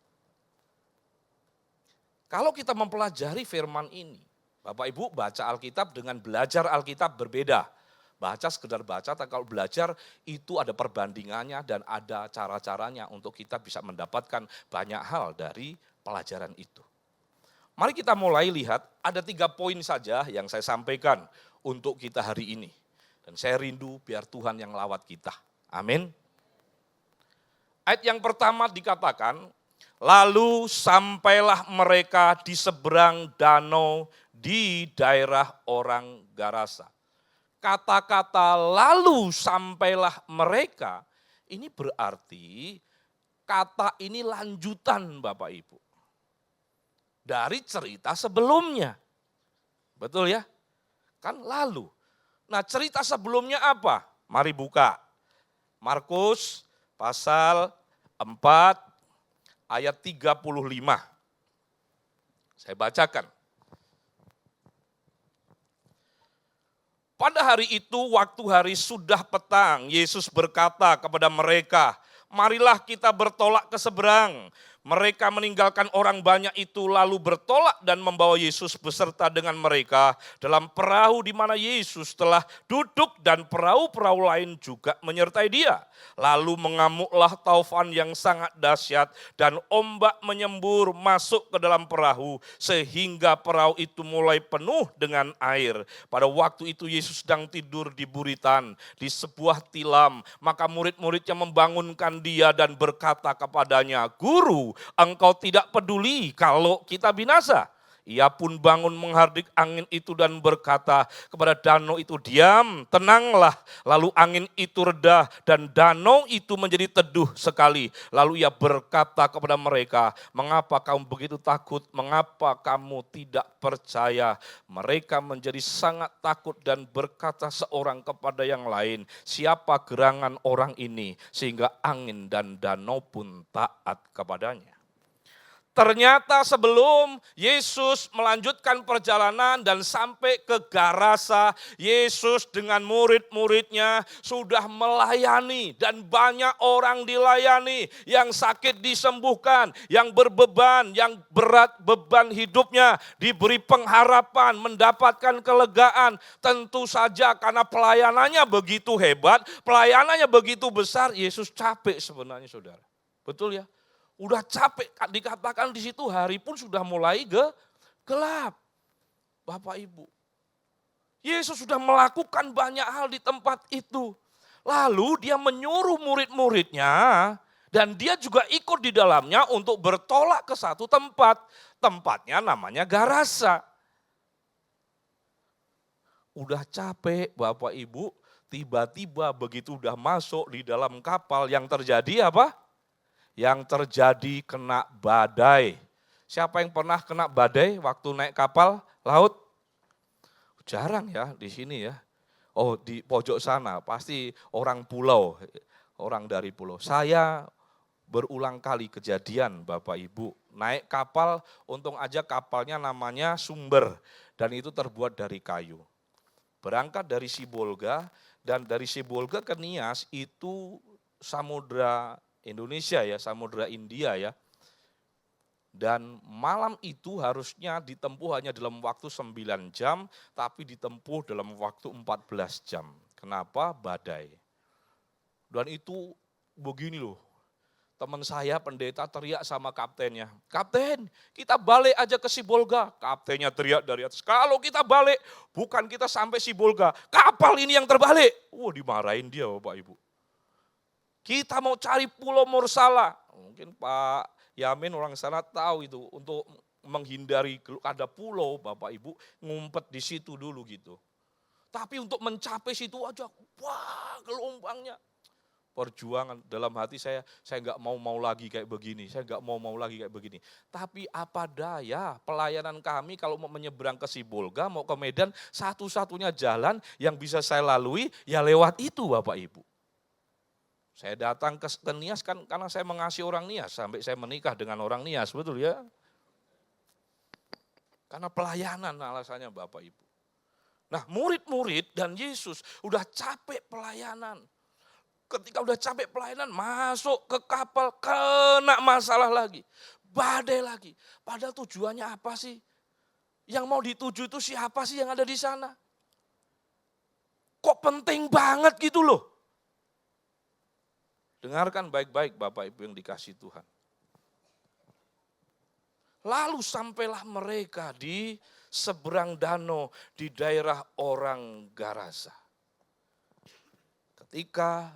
Kalau kita mempelajari firman ini, Bapak Ibu baca Alkitab dengan belajar Alkitab berbeda. Baca sekedar baca, tapi kalau belajar itu ada perbandingannya dan ada cara-caranya untuk kita bisa mendapatkan banyak hal dari pelajaran itu. Mari kita mulai lihat, ada 3 poin saja yang saya sampaikan untuk kita hari ini. Dan saya rindu biar Tuhan yang lawat kita. Amin. Ayat yang pertama dikatakan, lalu sampailah mereka di seberang danau di daerah orang Garasa. Kata-kata lalu sampailah mereka, ini berarti kata ini lanjutan Bapak Ibu. Dari cerita sebelumnya. Betul ya? Kan lalu. Nah cerita sebelumnya apa? Mari buka. Markus pasal 4 ayat 35. Saya bacakan. Pada hari itu, waktu hari sudah petang, Yesus berkata kepada mereka, marilah kita bertolak ke seberang. Mereka meninggalkan orang banyak itu lalu bertolak dan membawa Yesus beserta dengan mereka dalam perahu di mana Yesus telah duduk dan perahu-perahu lain juga menyertai dia. Lalu mengamuklah taufan yang sangat dahsyat dan ombak menyembur masuk ke dalam perahu sehingga perahu itu mulai penuh dengan air. Pada waktu itu Yesus sedang tidur di buritan di sebuah tilam, maka murid-muridnya membangunkan dia dan berkata kepadanya, Guru, engkau tidak peduli kalau kita binasa. Ia pun bangun menghardik angin itu dan berkata kepada danau itu, diam, tenanglah. Lalu angin itu reda dan danau itu menjadi teduh sekali. Lalu ia berkata kepada mereka, mengapa kamu begitu takut? Mengapa kamu tidak percaya? Mereka menjadi sangat takut dan berkata seorang kepada yang lain, siapa gerangan orang ini sehingga angin dan danau pun taat kepadanya. Ternyata sebelum Yesus melanjutkan perjalanan dan sampai ke Garasa, Yesus dengan murid-muridnya sudah melayani dan banyak orang dilayani, yang sakit disembuhkan, yang berbeban, yang berat beban hidupnya diberi pengharapan, mendapatkan kelegaan. Tentu saja karena pelayanannya begitu hebat, pelayanannya begitu besar, Yesus capek sebenarnya saudara. Betul ya? Udah capek, dikatakan di situ hari pun sudah mulai gelap. Bapak Ibu, Yesus sudah melakukan banyak hal di tempat itu. Lalu dia menyuruh murid-muridnya dan dia juga ikut di dalamnya untuk bertolak ke satu tempat. Tempatnya namanya Garasa. Udah capek Bapak Ibu, tiba-tiba begitu udah masuk di dalam kapal yang terjadi apa? Yang terjadi kena badai. Siapa yang pernah kena badai waktu naik kapal laut? Jarang ya di sini ya. Oh di pojok sana pasti orang pulau, orang dari pulau. Saya berulang kali kejadian Bapak Ibu. Naik kapal, untung aja kapalnya namanya Sumber dan itu terbuat dari kayu. Berangkat dari Sibolga dan dari Sibolga ke Nias itu samudra Indonesia ya, samudra India ya. Dan malam itu harusnya ditempuh hanya dalam waktu 9 jam, tapi ditempuh dalam waktu 14 jam. Kenapa? Badai. Dan itu begini loh, teman saya pendeta teriak sama kaptennya, Kapten, kita balik aja ke Sibolga. Kaptennya teriak dari atas, kalau kita balik, bukan kita sampai Sibolga, kapal ini yang terbalik. Wah dimarahin dia Bapak Ibu. Kita mau cari Pulau Morsala. Mungkin Pak Yamin orang sana tahu itu. Untuk menghindari ada pulau Bapak Ibu, ngumpet di situ dulu gitu. Tapi untuk mencapai situ aja, wah gelombangnya. Perjuangan dalam hati saya nggak mau lagi kayak begini. Saya nggak mau lagi kayak begini. Tapi apa daya pelayanan kami kalau mau menyeberang ke Sibolga, mau ke Medan, satu-satunya jalan yang bisa saya lalui ya lewat itu Bapak Ibu. Saya datang ke Nias kan karena saya mengasihi orang Nias, sampai saya menikah dengan orang Nias, betul ya? Karena pelayanan alasannya Bapak Ibu. Nah murid-murid dan Yesus udah capek pelayanan. Ketika udah capek pelayanan, masuk ke kapal, kena masalah lagi. Badai lagi. Padahal tujuannya apa sih? Yang mau dituju itu siapa sih yang ada di sana? Kok penting banget gitu loh. Dengarkan baik-baik Bapak Ibu yang dikasihi Tuhan. Lalu sampailah mereka di seberang danau di daerah orang Garasa. Ketika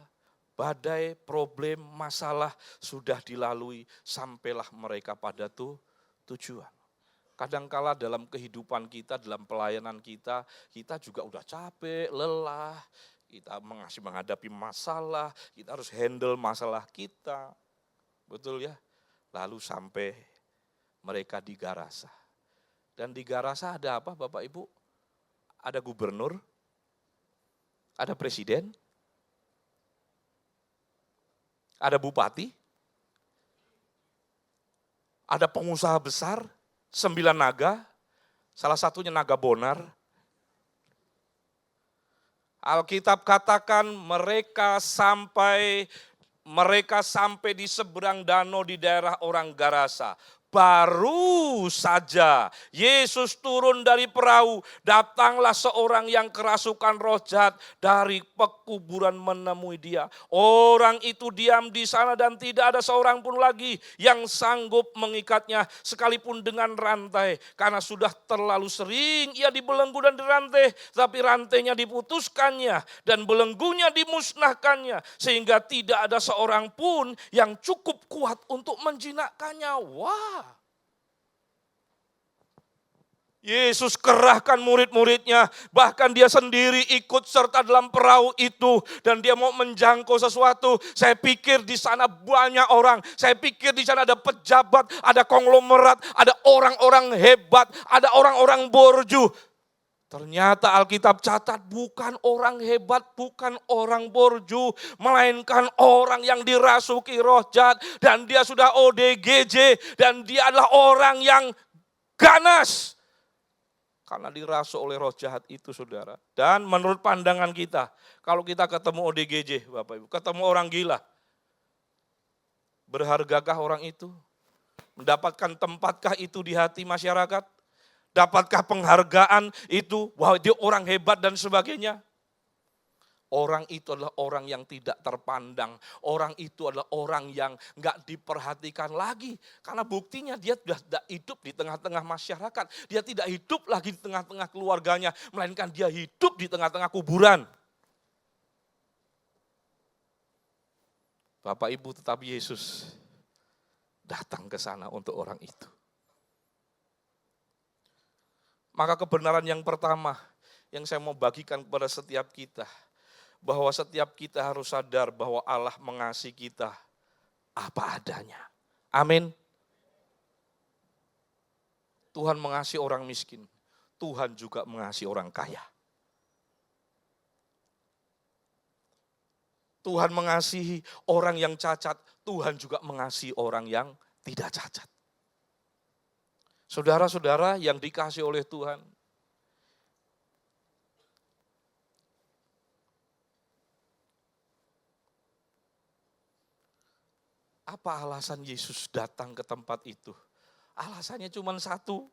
badai, problem, masalah sudah dilalui, sampailah mereka pada tujuan. Kadangkala dalam kehidupan kita, dalam pelayanan kita juga udah capek, lelah. Kita menghadapi masalah, kita harus handle masalah kita. Betul ya? Lalu sampai mereka di Garasa. Dan di Garasa ada apa Bapak Ibu? Ada gubernur, ada presiden, ada bupati, ada pengusaha besar, 9 naga, salah satunya naga Bonar. Alkitab katakan mereka sampai di seberang danau di daerah orang Garasa. Baru saja Yesus turun dari perahu, datanglah seorang yang kerasukan roh jahat dari pekuburan menemui dia. Orang itu diam di sana dan tidak ada seorang pun lagi yang sanggup mengikatnya sekalipun dengan rantai. Karena sudah terlalu sering ia dibelenggu dan dirantai, tapi rantainya diputuskannya dan belenggunya dimusnahkannya. Sehingga tidak ada seorang pun yang cukup kuat untuk menjinakkannya. Wah. Yesus kerahkan murid-muridnya, bahkan dia sendiri ikut serta dalam perahu itu dan dia mau menjangkau sesuatu. Saya pikir di sana banyak orang, saya pikir di sana ada pejabat, ada konglomerat, ada orang-orang hebat, ada orang-orang borju. Ternyata Alkitab catat bukan orang hebat, bukan orang borju, melainkan orang yang dirasuki roh jahat dan dia sudah ODGJ dan dia adalah orang yang ganas. Karena dirasuk oleh roh jahat itu saudara. Dan menurut pandangan kita, kalau kita ketemu ODGJ Bapak Ibu, ketemu orang gila, berhargakah orang itu? Mendapatkan tempatkah itu di hati masyarakat? Dapatkah penghargaan itu, wah dia orang hebat dan sebagainya? Orang itu adalah orang yang tidak terpandang. Orang itu adalah orang yang gak diperhatikan lagi. Karena buktinya dia sudah tidak hidup di tengah-tengah masyarakat. Dia tidak hidup lagi di tengah-tengah keluarganya. Melainkan dia hidup di tengah-tengah kuburan. Bapak Ibu, tetapi Yesus datang ke sana untuk orang itu. Maka kebenaran yang pertama yang saya mau bagikan kepada setiap kita, bahwa setiap kita harus sadar bahwa Allah mengasihi kita apa adanya. Amin. Tuhan mengasihi orang miskin, Tuhan juga mengasihi orang kaya. Tuhan mengasihi orang yang cacat, Tuhan juga mengasihi orang yang tidak cacat. Saudara-saudara yang dikasihi oleh Tuhan, apa alasan Yesus datang ke tempat itu? Alasannya cuma satu,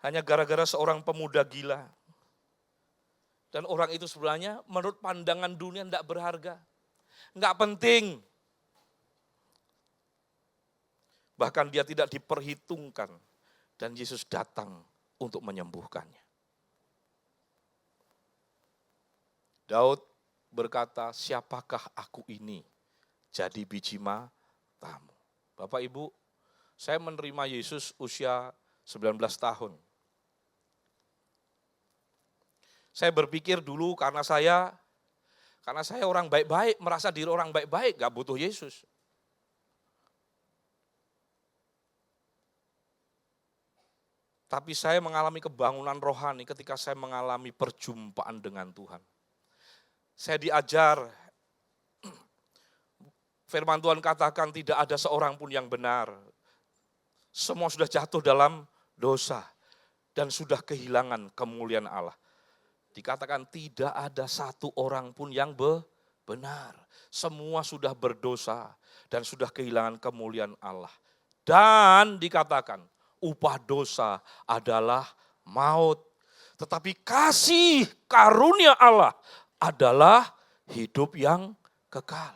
hanya gara-gara seorang pemuda gila. Dan orang itu sebenarnya menurut pandangan dunia tidak berharga, nggak penting. Bahkan dia tidak diperhitungkan dan Yesus datang untuk menyembuhkannya. Daud berkata, siapakah aku ini jadi biji matamu. Bapak Ibu, saya menerima Yesus usia 19 tahun. Saya berpikir dulu karena saya orang baik-baik, merasa diri orang baik-baik, gak butuh Yesus. Tapi saya mengalami kebangunan rohani ketika saya mengalami perjumpaan dengan Tuhan. Saya diajar, firman Tuhan katakan tidak ada seorang pun yang benar. Semua sudah jatuh dalam dosa dan sudah kehilangan kemuliaan Allah. Dikatakan tidak ada satu orang pun yang benar. Semua sudah berdosa dan sudah kehilangan kemuliaan Allah. Dan dikatakan upah dosa adalah maut. Tetapi kasih karunia Allah adalah hidup yang kekal.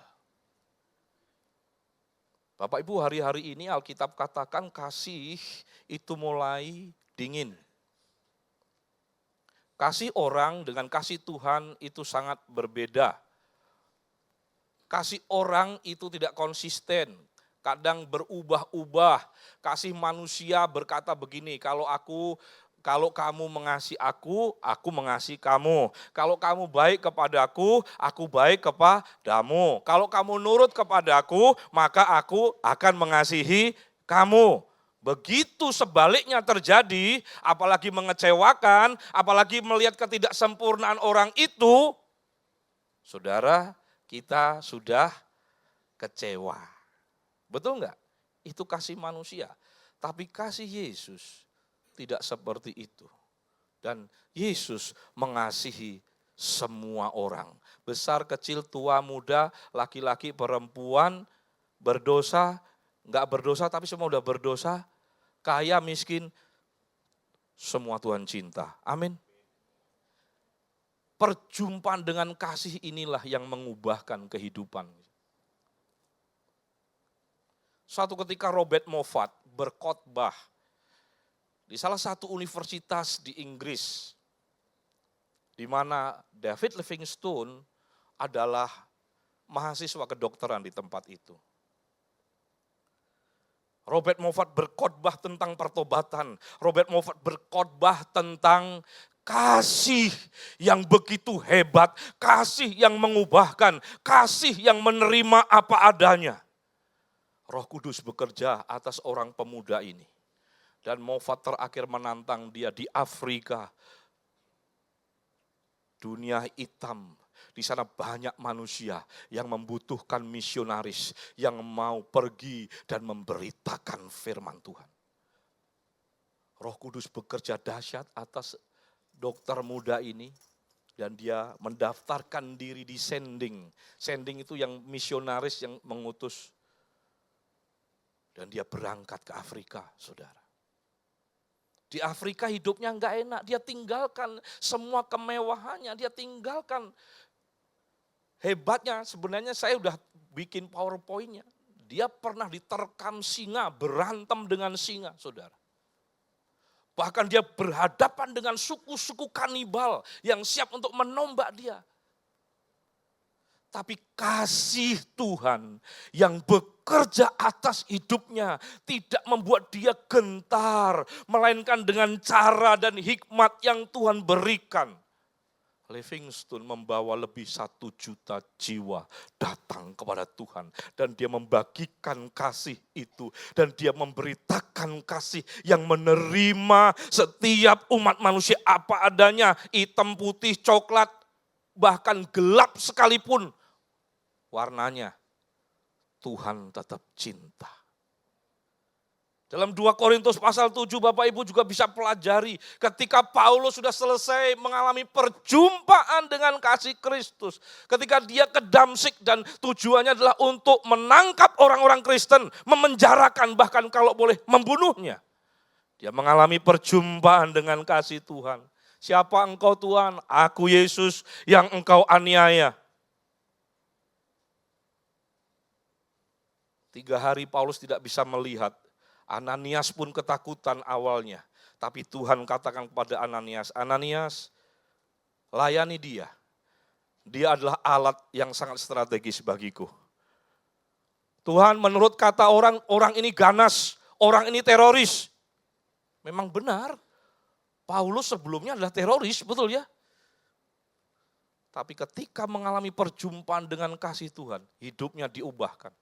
Bapak Ibu, hari-hari ini Alkitab katakan kasih itu mulai dingin. Kasih orang dengan kasih Tuhan itu sangat berbeda. Kasih orang itu tidak konsisten, kadang berubah-ubah. Kasih manusia berkata begini, kalau aku Kalau kamu mengasihi aku mengasihi kamu. Kalau kamu baik kepadaku baik kepadamu. Kalau kamu nurut kepadaku, maka aku akan mengasihi kamu. Begitu sebaliknya terjadi, apalagi mengecewakan, apalagi melihat ketidaksempurnaan orang itu, saudara, kita sudah kecewa. Betul enggak? Itu kasih manusia. Tapi kasih Yesus tidak seperti itu. Dan Yesus mengasihi semua orang. Besar, kecil, tua, muda, laki-laki, perempuan, berdosa, enggak berdosa tapi semua udah berdosa, kaya, miskin, semua Tuhan cinta. Amin. Perjumpaan dengan kasih inilah yang mengubahkan kehidupan. Suatu ketika Robert Moffat berkhotbah di salah satu universitas di Inggris, di mana David Livingstone adalah mahasiswa kedokteran di tempat itu. Robert Moffat berkhotbah tentang pertobatan. Robert Moffat berkhotbah tentang kasih yang begitu hebat, kasih yang mengubahkan, kasih yang menerima apa adanya. Roh Kudus bekerja atas orang pemuda ini. Dan Moffat terakhir menantang dia di Afrika. Dunia hitam. Di sana banyak manusia yang membutuhkan misionaris, yang mau pergi dan memberitakan firman Tuhan. Roh Kudus bekerja dahsyat atas dokter muda ini, dan dia mendaftarkan diri di sending. Sending itu yang misionaris yang mengutus. Dan dia berangkat ke Afrika, saudara. Di Afrika hidupnya enggak enak, dia tinggalkan semua kemewahannya, dia tinggalkan. Hebatnya sebenarnya saya udah bikin PowerPoint-nya. Dia pernah diterkam singa, berantem dengan singa, saudara. Bahkan dia berhadapan dengan suku-suku kanibal yang siap untuk menombak dia. Tapi kasih Tuhan yang bekerja atas hidupnya tidak membuat dia gentar, melainkan dengan cara dan hikmat yang Tuhan berikan. Livingstone membawa lebih 1 juta jiwa datang kepada Tuhan. Dan dia membagikan kasih itu. Dan dia memberitakan kasih yang menerima setiap umat manusia apa adanya. Hitam, putih, coklat, bahkan gelap sekalipun warnanya. Tuhan tetap cinta. Dalam 2 Korintus pasal 7 Bapak Ibu juga bisa pelajari ketika Paulus sudah selesai mengalami perjumpaan dengan kasih Kristus. Ketika dia ke Damsyik dan tujuannya adalah untuk menangkap orang-orang Kristen, memenjarakan bahkan kalau boleh membunuhnya. Dia mengalami perjumpaan dengan kasih Tuhan. Siapa engkau Tuhan? Aku Yesus yang engkau aniaya. 3 hari Paulus tidak bisa melihat. Ananias pun ketakutan awalnya. Tapi Tuhan katakan kepada Ananias, Ananias, layani dia. Dia adalah alat yang sangat strategis bagiku. Tuhan, menurut kata orang, orang ini ganas, orang ini teroris. Memang benar, Paulus sebelumnya adalah teroris, betul ya? Tapi ketika mengalami perjumpaan dengan kasih Tuhan, hidupnya diubahkan.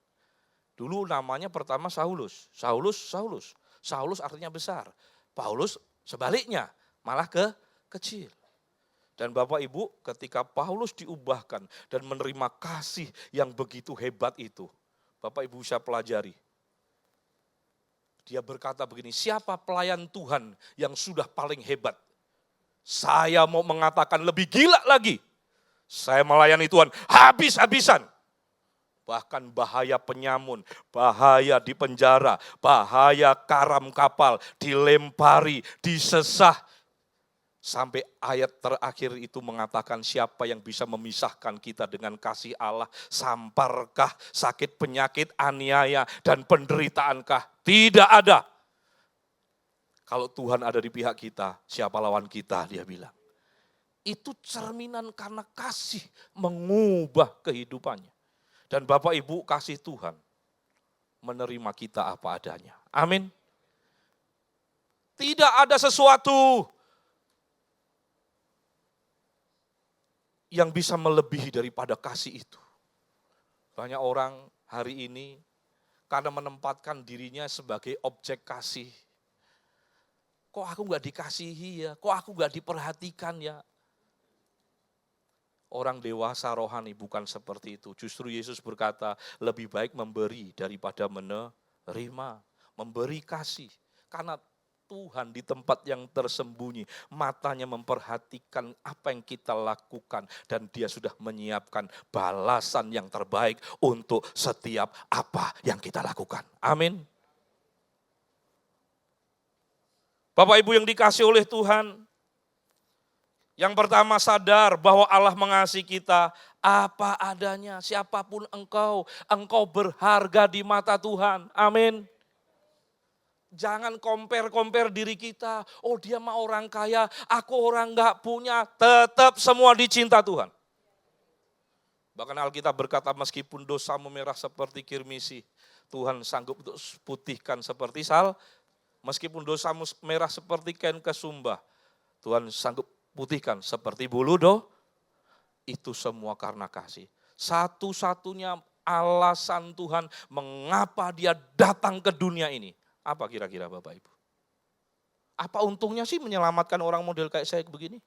Dulu namanya pertama Saulus. Saulus artinya besar. Paulus sebaliknya, malah kecil. Dan Bapak Ibu, ketika Paulus diubahkan dan menerima kasih yang begitu hebat itu, Bapak Ibu bisa pelajari. Dia berkata begini, siapa pelayan Tuhan yang sudah paling hebat? Saya mau mengatakan lebih gila lagi. Saya melayani Tuhan habis-habisan. Bahkan bahaya penyamun, bahaya di penjara, bahaya karam kapal, dilempari, disesah. Sampai ayat terakhir itu mengatakan siapa yang bisa memisahkan kita dengan kasih Allah. Samparkah, sakit penyakit, aniaya, dan penderitaankah? Tidak ada. Kalau Tuhan ada di pihak kita, siapa lawan kita, dia bilang. Itu cerminan karena kasih mengubah kehidupannya. Dan Bapak Ibu kasih Tuhan menerima kita apa adanya. Amin. Tidak ada sesuatu yang bisa melebihi daripada kasih itu. Banyak orang hari ini karena menempatkan dirinya sebagai objek kasih. Kok aku gak dikasihi ya? Kok aku gak diperhatikan ya? Orang dewasa rohani bukan seperti itu. Justru Yesus berkata, lebih baik memberi daripada menerima. Memberi kasih. Karena Tuhan di tempat yang tersembunyi, matanya memperhatikan apa yang kita lakukan. Dan dia sudah menyiapkan balasan yang terbaik untuk setiap apa yang kita lakukan. Amin. Bapak Ibu yang dikasih oleh Tuhan, yang pertama sadar bahwa Allah mengasihi kita apa adanya, siapapun engkau berharga di mata Tuhan. Amin. Jangan compare diri kita, oh dia mah orang kaya, aku orang gak punya, tetap semua dicinta Tuhan. Bahkan Alkitab berkata meskipun dosamu merah seperti kirmisi, Tuhan sanggup untuk putihkan seperti sal. Meskipun dosamu merah seperti kain kesumbah, Tuhan sanggup putihkan seperti bulu itu semua karena kasih. Satu-satunya alasan Tuhan mengapa dia datang ke dunia ini. Apa kira-kira Bapak Ibu? Apa untungnya sih menyelamatkan orang model kayak saya begini?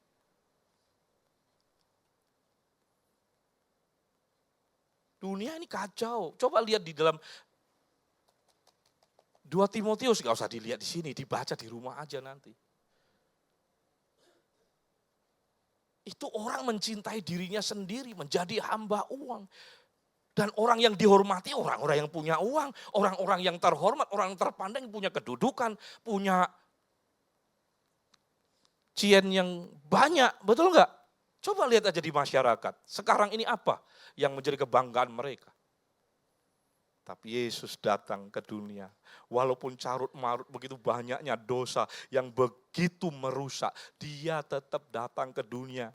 Dunia ini kacau. Coba lihat di dalam 2 Timotius, gak usah dilihat di sini, dibaca di rumah aja nanti. Itu orang mencintai dirinya sendiri, menjadi hamba uang. Dan orang yang dihormati, orang-orang yang punya uang, orang-orang yang terhormat, orang yang terpandang, punya kedudukan, punya cien yang banyak, betul enggak? Coba lihat aja di masyarakat, sekarang ini apa yang menjadi kebanggaan mereka? Tapi Yesus datang ke dunia, walaupun carut marut begitu banyaknya dosa yang begitu merusak, dia tetap datang ke dunia.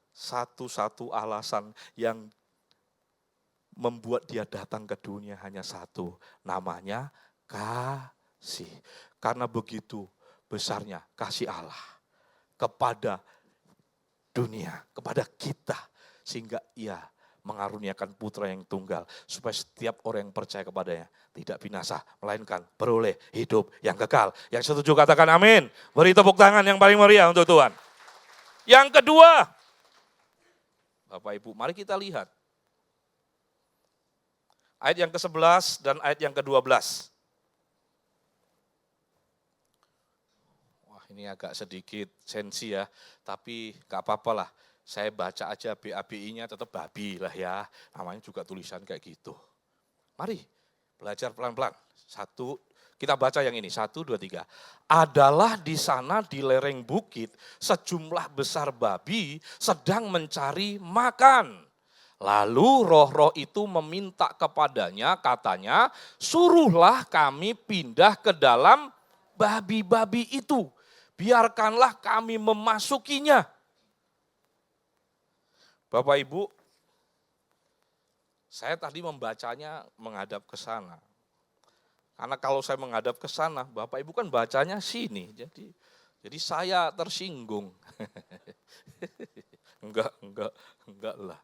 Satu-satu alasan yang membuat dia datang ke dunia hanya satu, namanya kasih. Karena begitu besarnya kasih Allah kepada dunia, kepada kita, sehingga ia mengaruniakan putra yang tunggal, supaya setiap orang yang percaya kepadanya tidak binasa, melainkan beroleh hidup yang kekal. Yang setuju katakan amin. Beri tepuk tangan yang paling meriah untuk Tuhan. Yang kedua, Bapak Ibu, mari kita lihat ayat yang ke-11 dan ayat yang ke-12. Wah, ini agak sedikit sensi ya, tapi gak apa-apa lah. Saya baca aja BABI-nya tetap babi lah ya. Namanya juga tulisan kayak gitu. Mari belajar pelan-pelan. Kita baca yang ini. 1, 2, 3. Adalah di sana di lereng bukit sejumlah besar babi sedang mencari makan. Lalu roh-roh itu meminta kepadanya, katanya, suruhlah kami pindah ke dalam babi-babi itu. Biarkanlah kami memasukinya. Bapak Ibu, saya tadi membacanya menghadap ke sana. Karena kalau saya menghadap ke sana, Bapak Ibu kan bacanya sini. Jadi saya tersinggung. Enggak lah.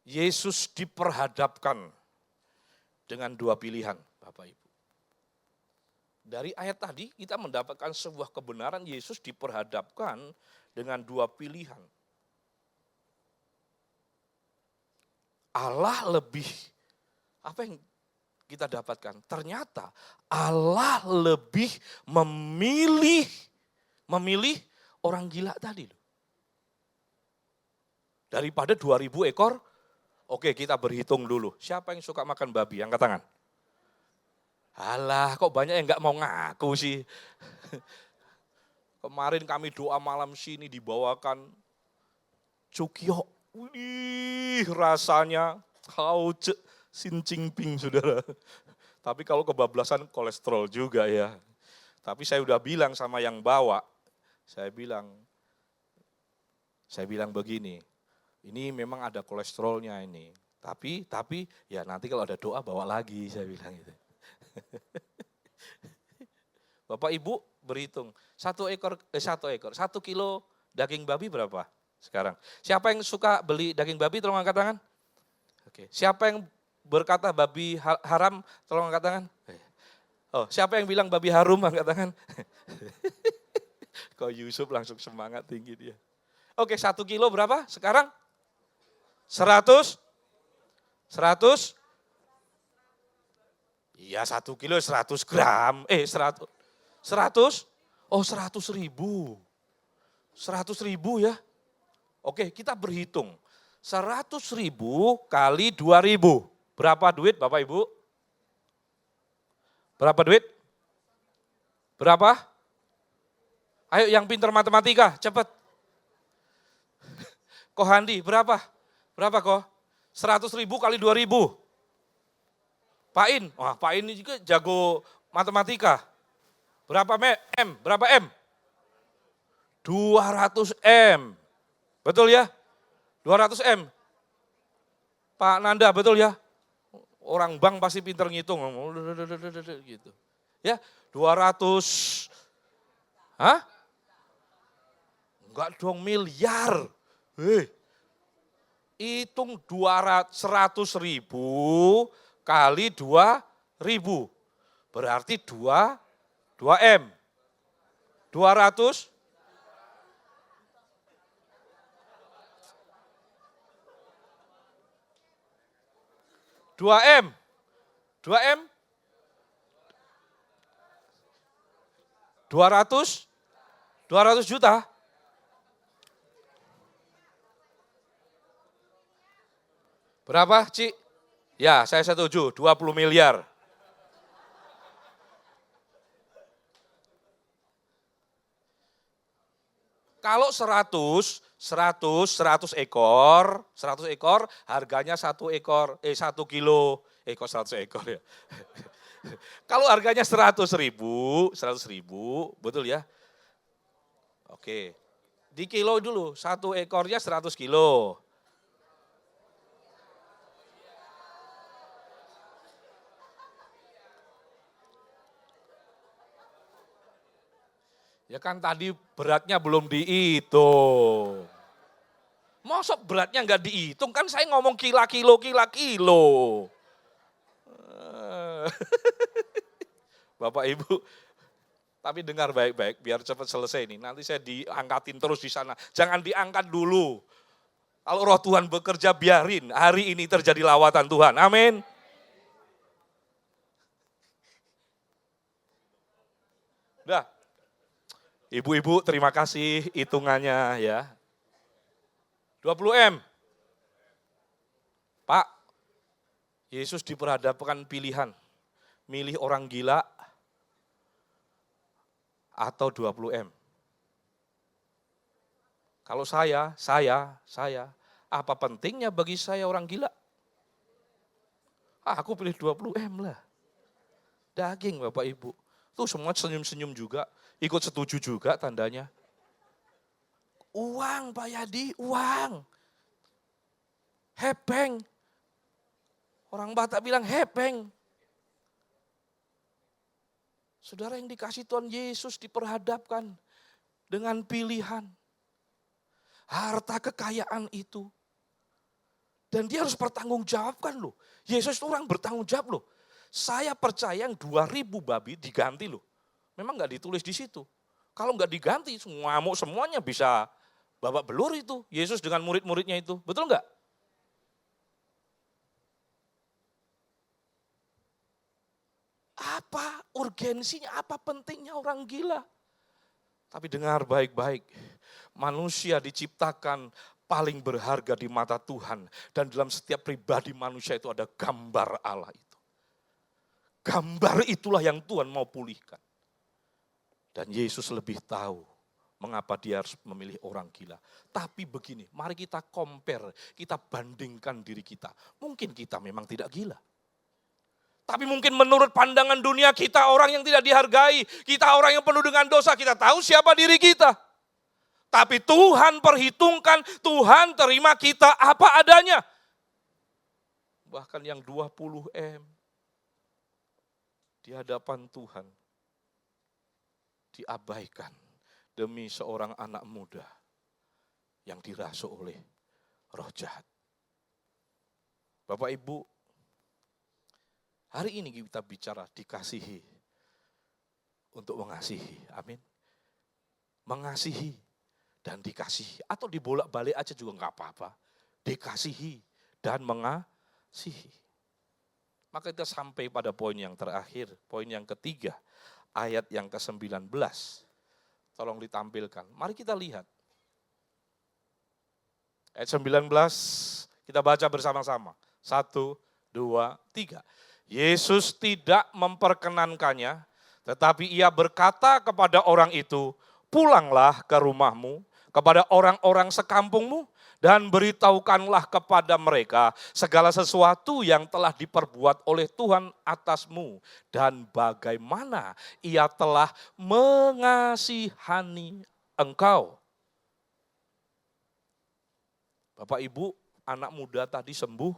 Yesus diperhadapkan dengan 2 pilihan, Bapak Ibu. Dari ayat tadi kita mendapatkan sebuah kebenaran, Yesus diperhadapkan dengan 2 pilihan. Allah lebih, apa yang kita dapatkan? Ternyata Allah lebih memilih orang gila tadi. Daripada 2.000 ekor, oke kita berhitung dulu. Siapa yang suka makan babi? Angkat tangan. Alah, kok banyak yang gak mau ngaku sih. Kemarin kami doa malam sini dibawakan cukyo. Wih, rasanya hauce sincing ping saudara. Tapi kalau kebablasan kolesterol juga ya. Tapi saya udah bilang sama yang bawa, saya bilang begini, ini memang ada kolesterolnya ini. Tapi ya nanti kalau ada doa bawa lagi, saya bilang gitu. Bapak Ibu berhitung, 1 kilo daging babi berapa sekarang? Siapa yang suka beli daging babi, tolong angkat tangan. Oke. Siapa yang berkata babi haram, tolong angkat tangan. Oh, siapa yang bilang babi harum, angkat tangan. Kok Yusuf langsung semangat tinggi dia. Oke, 1 kilo berapa sekarang? 100? Iya, 1 kilo 100 gram. 100? Oh, 100.000. 100.000 ya. Oke, kita berhitung. 100.000 kali 2.000. Berapa duit Bapak Ibu? Berapa duit? Berapa? Ayo yang pintar matematika, cepat. Ko Handi, berapa? Berapa Ko? 100.000 kali 2.000. Pak In, wah Pak In ini juga jago matematika. Berapa M? Berapa M? 200 M. Betul ya? 200 M. Pak Nanda, betul ya? Orang bank pasti pinter ngitung. Gitu. Ya, 200. Hah? Enggak dong, miliar. Hitung 100.000 kali 2.000. Berarti 2 M. 200. Dua M. 200 juta. Berapa, Ci? Ya, saya setuju, 20 miliar. Kalau 100 ekor, harganya 1 kilo. Kok 100 ekor ya? Kalau harganya 100.000, betul ya? Oke, di kilo dulu, 1 ekornya 100 kilo. Ya kan tadi beratnya belum dihitung. Masa beratnya enggak dihitung, kan saya ngomong kilo. Bapak Ibu, tapi dengar baik-baik biar cepat selesai ini. Nanti saya diangkatin terus di sana. Jangan diangkat dulu. Kalau roh Tuhan bekerja, biarin hari ini terjadi lawatan Tuhan. Amin. Udah. Ibu-ibu terima kasih hitungannya ya. 20 M. Pak, Yesus diperhadapkan pilihan. Milih orang gila atau 20 M. Kalau saya, apa pentingnya bagi saya orang gila? Aku pilih 20 M lah. Daging Bapak Ibu. Tuh semua senyum-senyum juga. Ikut setuju juga tandanya. Uang Pak Yadi, uang. Hepeng. Orang Batak bilang hepeng. Saudara yang dikasih Tuhan Yesus diperhadapkan dengan pilihan. Harta kekayaan itu. Dan dia harus bertanggungjawabkan loh. Yesus itu orang bertanggung jawab loh. Saya percaya yang 2.000 babi diganti loh. Memang nggak ditulis di situ. Kalau nggak diganti, ngamuk semuanya bisa babak belur itu. Yesus dengan murid-muridnya itu. Betul nggak? Apa urgensinya, apa pentingnya orang gila? Tapi dengar baik-baik. Manusia diciptakan paling berharga di mata Tuhan. Dan dalam setiap pribadi manusia itu ada gambar Allah itu. Gambar itulah yang Tuhan mau pulihkan. Dan Yesus lebih tahu mengapa dia harus memilih orang gila. Tapi begini, mari kita compare, kita bandingkan diri kita. Mungkin kita memang tidak gila. Tapi mungkin menurut pandangan dunia kita orang yang tidak dihargai. Kita orang yang penuh dengan dosa, kita tahu siapa diri kita. Tapi Tuhan perhitungkan, Tuhan terima kita apa adanya. Bahkan yang 20 M. di hadapan Tuhan diabaikan demi seorang anak muda yang dirasuk oleh roh jahat. Bapak Ibu, hari ini kita bicara dikasihi untuk mengasihi. Amin. Mengasihi dan dikasihi. Atau dibolak-balik aja juga enggak apa-apa. Dikasihi dan mengasihi. Maka kita sampai pada poin yang terakhir, poin yang ketiga, ayat yang ke-19. Tolong ditampilkan. Mari kita lihat. Ayat 19, kita baca bersama-sama. 1, 2, 3. Yesus tidak memperkenankannya, tetapi ia berkata kepada orang itu, pulanglah ke rumahmu, kepada orang-orang sekampungmu, dan beritahukanlah kepada mereka segala sesuatu yang telah diperbuat oleh Tuhan atasmu, dan bagaimana ia telah mengasihani engkau. Bapak Ibu, anak muda tadi sembuh,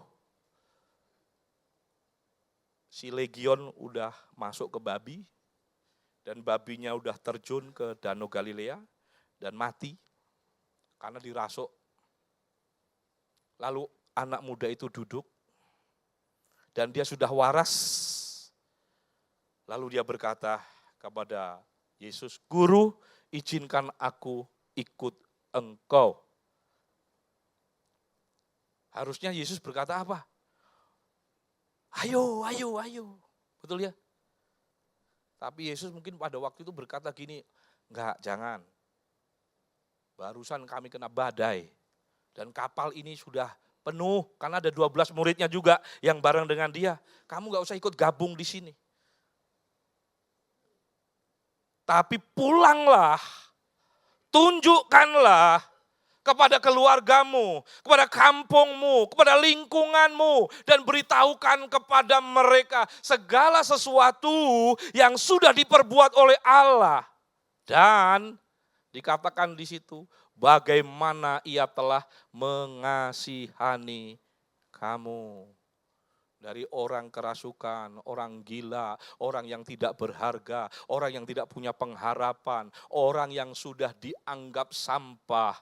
si Legion udah masuk ke babi, dan babinya udah terjun ke Danau Galilea, dan mati, karena dirasuk. Lalu anak muda itu duduk, dan dia sudah waras. Lalu dia berkata kepada Yesus, Guru, izinkan aku ikut engkau. Harusnya Yesus berkata apa? Ayo, ayo, ayo. Betul ya? Tapi Yesus mungkin pada waktu itu berkata gini, enggak, jangan. Barusan kami kena badai. Dan kapal ini sudah penuh, karena ada 12 muridnya juga yang bareng dengan dia. Kamu gak usah ikut gabung di sini. Tapi pulanglah, tunjukkanlah kepada keluargamu, kepada kampungmu, kepada lingkunganmu, dan beritahukan kepada mereka segala sesuatu yang sudah diperbuat oleh Allah. Dan dikatakan di situ, bagaimana ia telah mengasihani kamu. Dari orang kerasukan, orang gila, orang yang tidak berharga, orang yang tidak punya pengharapan, orang yang sudah dianggap sampah.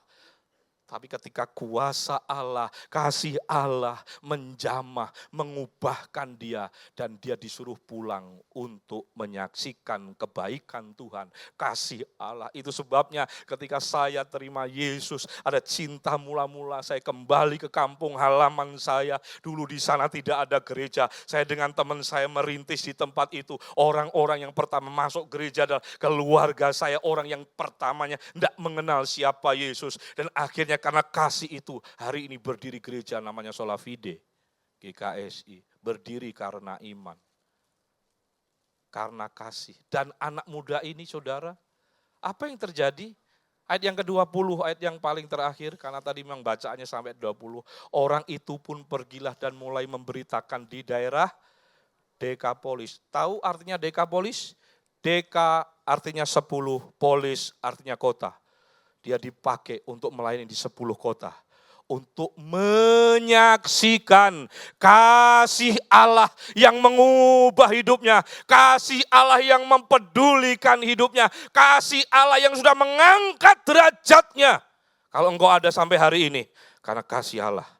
Tapi ketika kuasa Allah, kasih Allah menjamah, mengubahkan dia. Dan dia disuruh pulang untuk menyaksikan kebaikan Tuhan. Kasih Allah, itu sebabnya ketika saya terima Yesus, ada cinta mula-mula, saya kembali ke kampung halaman saya. Dulu di sana tidak ada gereja, saya dengan teman saya merintis di tempat itu. Orang-orang yang pertama masuk gereja adalah keluarga saya, orang yang pertamanya tidak mengenal siapa Yesus. Dan akhirnya karena kasih itu, hari ini berdiri gereja namanya Sola Fide, GKSI. Berdiri karena iman, karena kasih. Dan anak muda ini saudara, apa yang terjadi? Ayat yang ke-20, ayat yang paling terakhir, karena tadi memang bacaannya sampai 20. Orang itu pun pergilah dan mulai memberitakan di daerah Dekapolis. Tahu artinya Dekapolis? Deka artinya 10, polis artinya kota. Dia dipakai untuk melayani di 10 kota. Untuk menyaksikan kasih Allah yang mengubah hidupnya. Kasih Allah yang mempedulikan hidupnya. Kasih Allah yang sudah mengangkat derajatnya. Kalau engkau ada sampai hari ini, karena kasih Allah.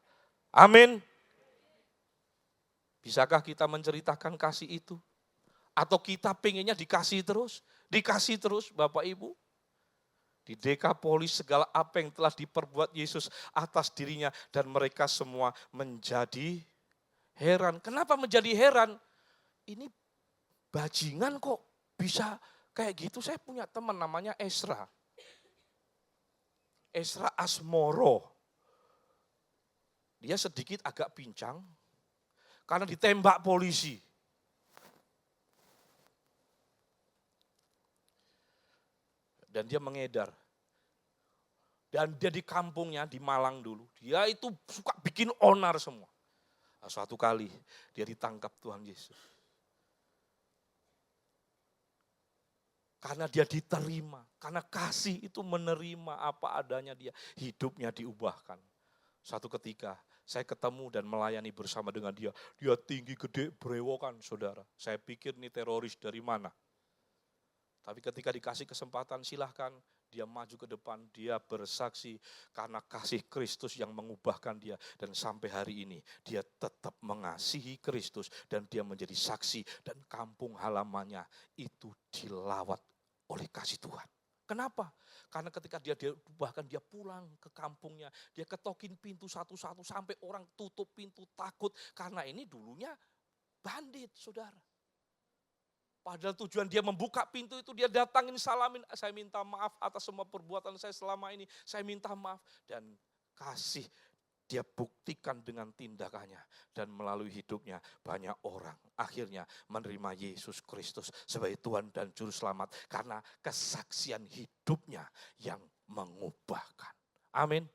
Amin. Bisakah kita menceritakan kasih itu? Atau kita pengennya dikasih terus? Dikasih terus Bapak Ibu? Di Dekapolis segala apa yang telah diperbuat Yesus atas dirinya. Dan mereka semua menjadi heran. Kenapa menjadi heran? Ini bajingan kok bisa kayak gitu. Saya punya teman namanya Esra. Esra Asmoro. Dia sedikit agak pincang karena ditembak polisi. Dan dia mengedar. Dan dia di kampungnya, di Malang dulu. Dia itu suka bikin onar semua. Nah, suatu kali dia ditangkap Tuhan Yesus. Karena dia diterima. Karena kasih itu menerima apa adanya dia. Hidupnya diubahkan. Suatu ketika Saya ketemu dan melayani bersama dengan dia. Dia tinggi, gede, brewokan, saudara. Saya pikir ini teroris dari mana. Tapi ketika dikasih kesempatan, silahkan dia maju ke depan, dia bersaksi karena kasih Kristus yang mengubahkan dia. Dan sampai hari ini dia tetap mengasihi Kristus dan dia menjadi saksi dan kampung halamannya itu dilawat oleh kasih Tuhan. Kenapa? Karena ketika dia bahkan dia pulang ke kampungnya, dia ketokin pintu satu-satu sampai orang tutup pintu takut. Karena ini dulunya bandit, saudara. Padahal tujuan dia membuka pintu itu, dia datangin, salamin, saya minta maaf atas semua perbuatan saya selama ini, saya minta maaf. Dan kasih dia buktikan dengan tindakannya. Dan melalui hidupnya banyak orang akhirnya menerima Yesus Kristus sebagai Tuhan dan Juru Selamat. Karena kesaksian hidupnya yang mengubahkan. Amin.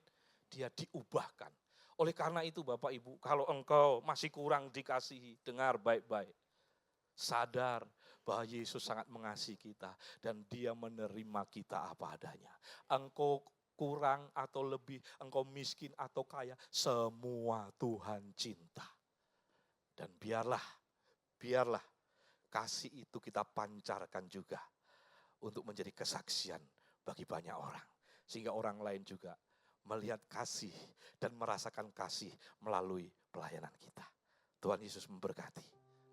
Dia diubahkan. Oleh karena itu Bapak Ibu, kalau engkau masih kurang dikasihi, dengar baik-baik. Sadar bahwa Yesus sangat mengasihi kita dan dia menerima kita apa adanya. Engkau kurang atau lebih, engkau miskin atau kaya, semua Tuhan cinta. Dan biarlah kasih itu kita pancarkan juga untuk menjadi kesaksian bagi banyak orang. Sehingga orang lain juga melihat kasih dan merasakan kasih melalui pelayanan kita. Tuhan Yesus memberkati.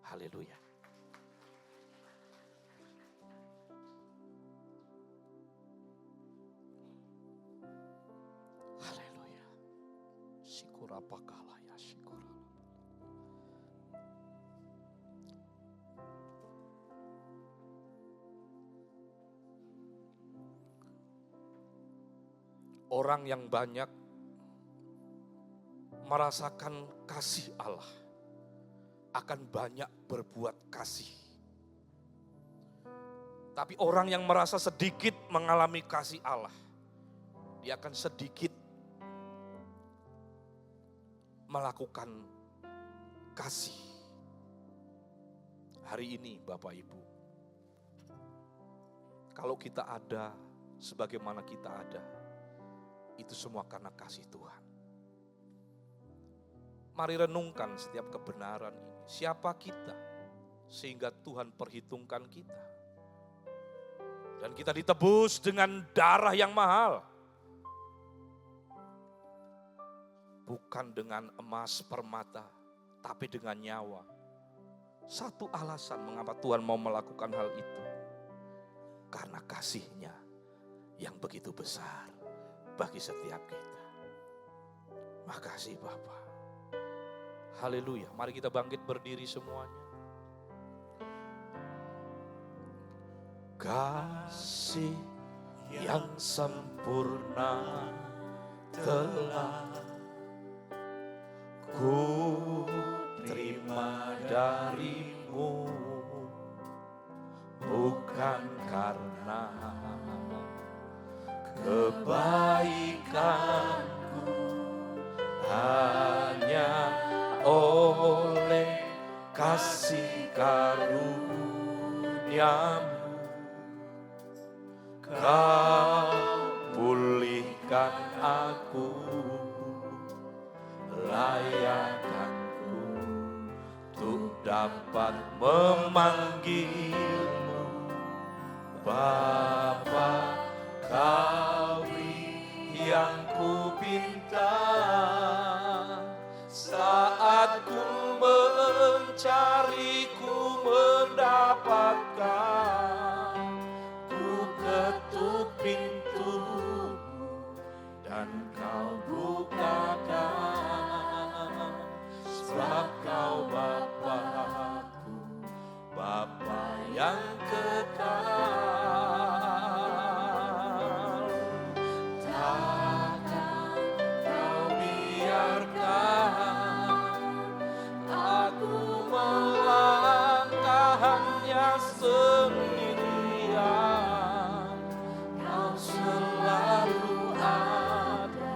Haleluya. Haleluya. Sikurapakala ya syukur. Orang yang banyak merasakan kasih Allah akan banyak berbuat kasih. Tapi orang yang merasa sedikit mengalami kasih Allah, dia akan sedikit melakukan kasih. Hari ini Bapak Ibu, kalau kita ada sebagaimana kita ada, itu semua karena kasih Tuhan. Mari renungkan setiap kebenaran ini. Siapa kita sehingga Tuhan perhitungkan kita. Dan kita ditebus dengan darah yang mahal. Bukan dengan emas permata, tapi dengan nyawa. Satu alasan mengapa Tuhan mau melakukan hal itu. Karena kasih-Nya yang begitu besar bagi setiap kita. Makasih Bapak. Haleluya. Mari kita bangkit berdiri semuanya. Kasih yang sempurna telah ku terima darimu, bukan karena kebaikanku, hanya oleh kasih karunia-Mu Kau pulihkan aku, layakkanku untuk dapat memanggil-Mu Bapa. Kau yang ku pinta saat ku mencari, ku mendapatkan. Ku ketuk pintu dan Kau bukakan, sebab Kau Bapa-Ku, Bapa yang kekal. Sendirian, Kau selalu ada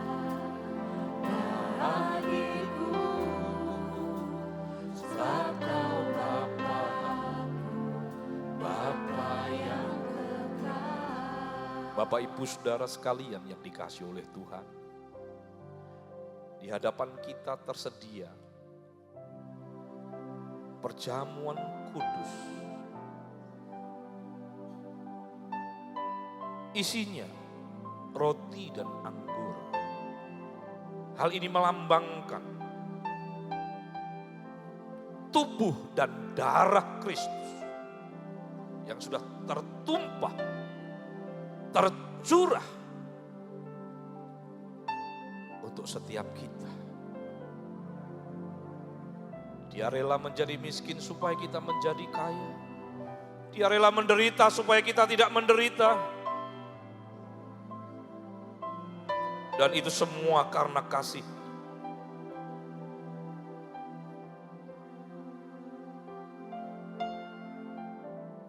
bagiku, sebab Kau Bapa-Ku, Bapa yang kekal. Bapak Ibu Saudara sekalian yang dikasihi oleh Tuhan, Di hadapan kita tersedia perjamuan kudus. Isinya roti dan anggur. Hal ini melambangkan tubuh dan darah Kristus yang sudah tertumpah, tercurah untuk setiap kita. Dia rela menjadi miskin supaya kita menjadi kaya. Dia rela menderita supaya kita tidak menderita. Dan itu semua karena kasih.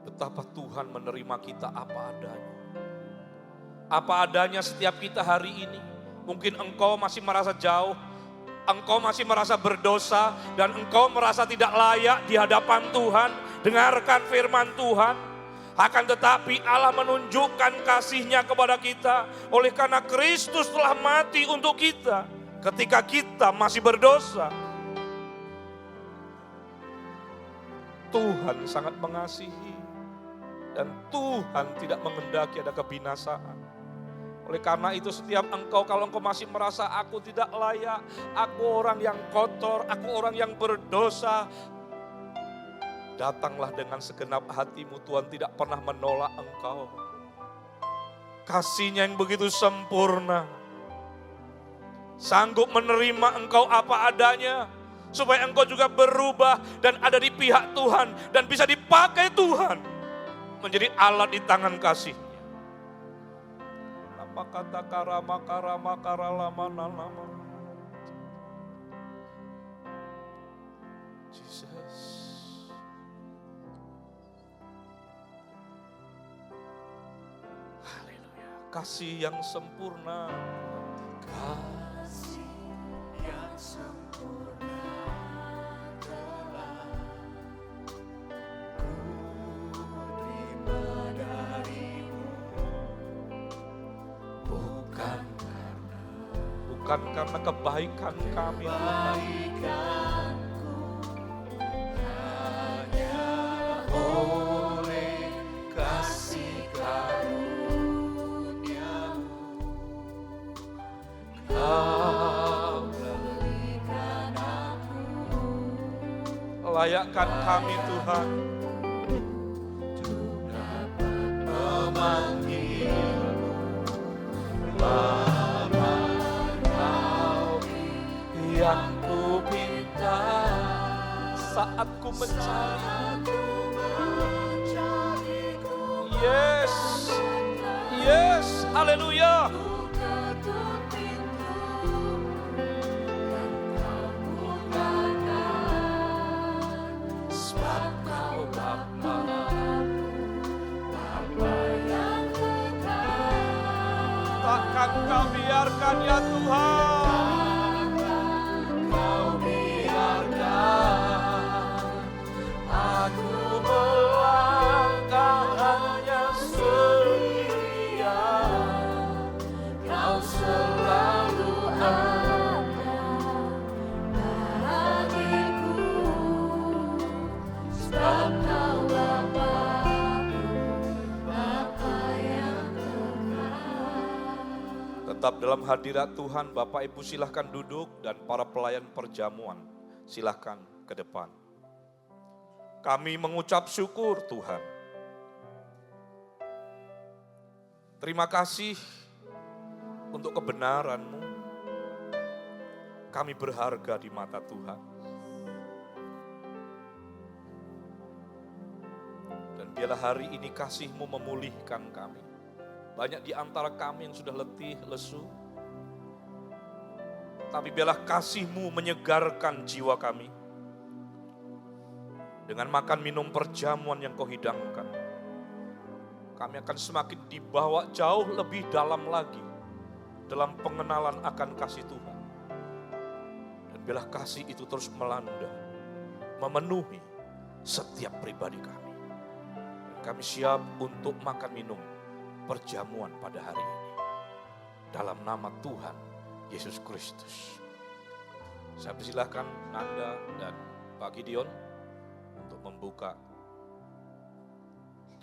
Betapa Tuhan menerima kita apa adanya. Apa adanya setiap kita hari ini. Mungkin engkau masih merasa jauh, engkau masih merasa berdosa, dan engkau merasa tidak layak di hadapan Tuhan. Dengarkan firman Tuhan. Akan tetapi Allah menunjukkan kasih-Nya kepada kita. Oleh karena Kristus telah mati untuk kita ketika kita masih berdosa. Tuhan sangat mengasihi. Dan Tuhan tidak menghendaki ada kebinasaan. Oleh karena itu setiap engkau, kalau engkau masih merasa aku tidak layak, aku orang yang kotor, aku orang yang berdosa, datanglah dengan segenap hatimu. Tuhan tidak pernah menolak engkau. Kasih-Nya yang begitu sempurna, sanggup menerima engkau apa adanya, supaya engkau juga berubah dan ada di pihak Tuhan, dan bisa dipakai Tuhan menjadi alat di tangan kasih. Apa kata karama lama lama. Jesus. Haleluya. Kasih yang sempurna. Kasih yang sempurna telah ku terima darimu, bukan karena kebaikan kami, kebaikanku, hanya oleh kasih karunia-Mu Kau berikan aku. layakkan kami Tuhan. Memanggilmu, lamar Kau Yang ku pinta saat ku mencari. Yes, yes, haleluya. ketuk pintu dan Kau bukakan, sebab Kau Bapa yang kekal. Takkan Kau biarkan ya Tuhan. Kau biarkan Aku melangkah hanya sendirian. Kau selalu ada bagiku, sebab Kau Bapa yang kekal. Tetap dalam hadirat Tuhan, Bapak Ibu silahkan duduk, dan para pelayan perjamuan silahkan ke depan. Kami mengucap syukur Tuhan. Terima kasih untuk kebenaran-Mu. Kami berharga di mata Tuhan. Dan biarlah hari ini kasih-Mu memulihkan kami. Banyak di antara kami yang sudah letih, lesu. Tapi biarlah kasih-Mu menyegarkan jiwa kami. Dengan makan minum perjamuan yang Kau hidangkan, kami akan semakin dibawa jauh lebih dalam lagi dalam pengenalan akan kasih Tuhan. Dan biarlah kasih itu terus melanda, memenuhi setiap pribadi kami. Dan kami siap untuk makan minum perjamuan pada hari ini. Dalam nama Tuhan Yesus Kristus. Saya persilahkan Nanda dan Pak Gideon untuk membuka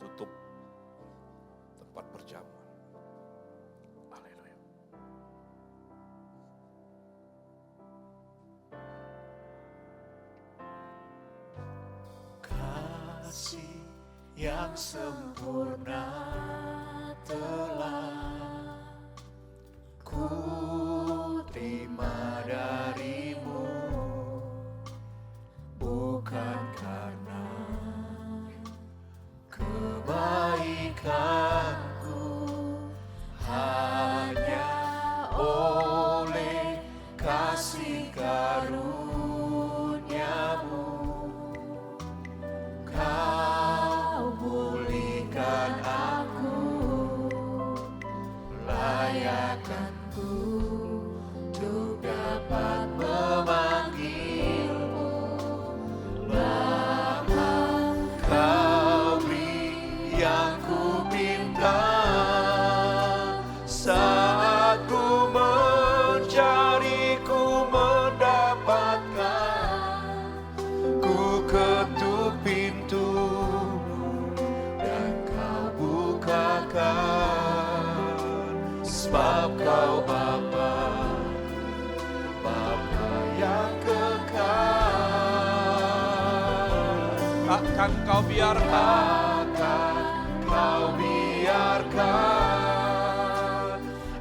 tutup tempat perjamuan. Haleluya. Kasih yang sempurna telah ku terima darimu, bukan karena kebaikanku, hanya oleh kasih karuniamu. Kau pulihkan aku, layakkanku untuk dapat memanggilmu Bapa. Kau beri yang ku minta saat ku mencari, ku mendapatkan. Ku ketuk pintu dan kau bukakan, sebab kau Bapa, Bapa yang kekal. Takkan kau biarkan Takkan kau biarkan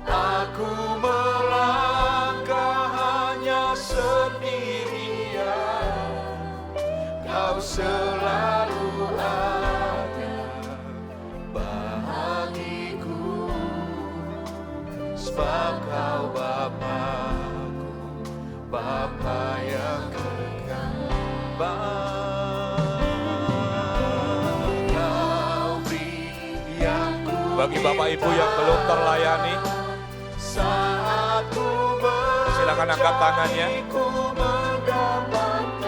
aku melangkah hanya sendirian. Kau selalu ada bagiku, sebab kau Bapa-Ku, Bapa yang kekal. Kau beri yang ku bagi Bapak Ibu yang belum terlayani. saat ku Silakan angkat tangannya. ku mendapatkan.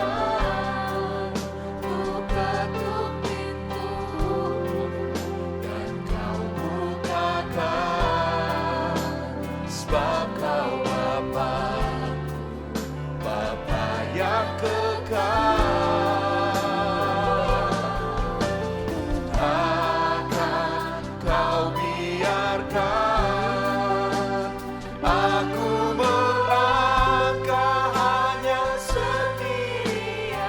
Ku ketuk pintu dan kau bukakan, sebab kau Bapa-Ku, Bapa yang kekal. Takkan kau biarkan aku melangkah hanya sendirian.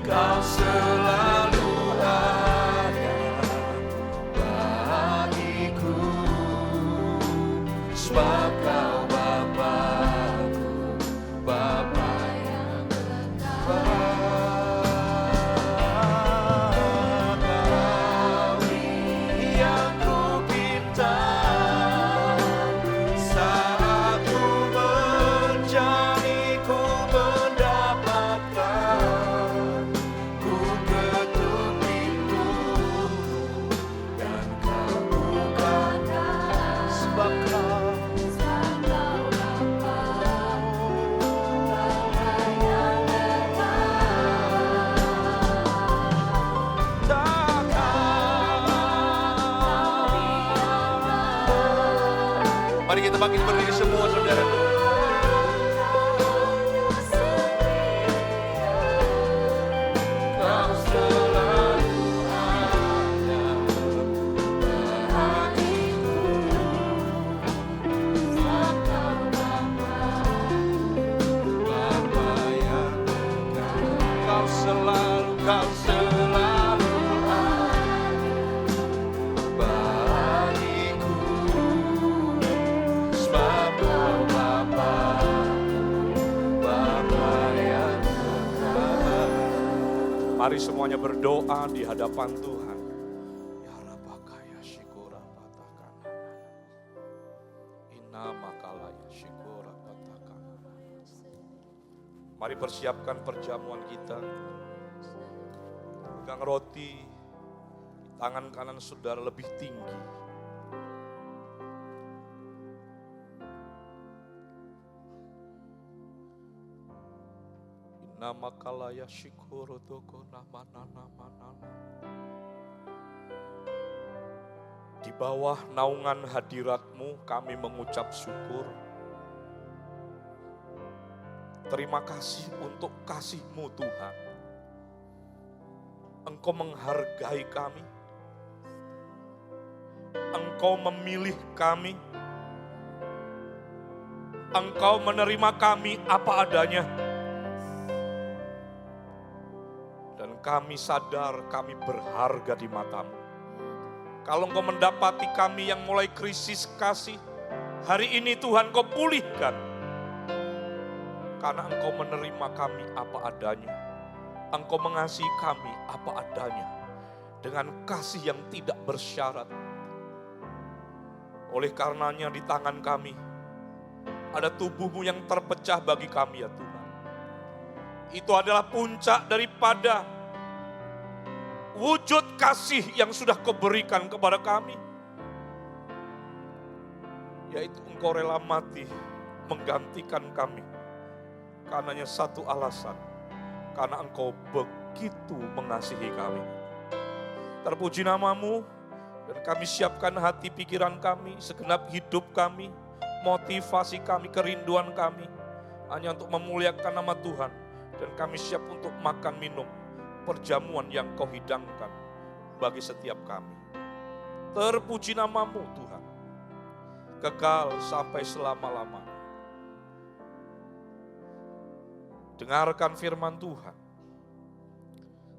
Kau selalu ada bagiku, sebab kau Bapa-Ku, Bapa yang kekal. Kau yang ku pinta saat ku mencari, ku mendapatkan. Ku ketuk pintu dan kau bukakan, sebab kau Mari kita bangkit berdiri semua, saudara. Kau selalu ada bagiku, sebab kau Bapa yang kekal. Kau selalu ada bagiku, sebab kau Bapa yang kekal. Mari semuanya berdoa di hadapan Tuhan. Ya Rabakaya Shikura Patakana. Inna Makalaya Shikura Patakana. Mari persiapkan perjamuan kita. Pegang roti, tangan kanan saudara lebih tinggi. Nama kalaya syukur toko nama. Di bawah naungan hadirat-Mu kami mengucap syukur. Terima kasih untuk kasih-Mu Tuhan. Engkau menghargai kami. Engkau memilih kami. Engkau menerima kami apa adanya. Dan kami sadar kami berharga di mata-Mu. Kalau Engkau mendapati kami yang mulai krisis kasih, hari ini Tuhan Kau pulihkan. Karena Engkau menerima kami apa adanya. Engkau mengasihi kami apa adanya. Dengan kasih yang tidak bersyarat. Oleh karenanya di tangan kami, ada tubuh-Mu yang terpecah bagi kami ya Tuhan. Itu adalah puncak daripada wujud kasih yang sudah Kau berikan kepada kami. Yaitu Engkau rela mati menggantikan kami. Karenanya satu alasan, karena Engkau begitu mengasihi kami. Terpuji nama-Mu, dan kami siapkan hati pikiran kami, segenap hidup kami, motivasi kami, kerinduan kami, hanya untuk memuliakan nama Tuhan. Dan kami siap untuk makan minum perjamuan yang Kau hidangkan bagi setiap kami. Terpuji nama-Mu Tuhan, kekal sampai selama-lamanya. Dengarkan firman Tuhan.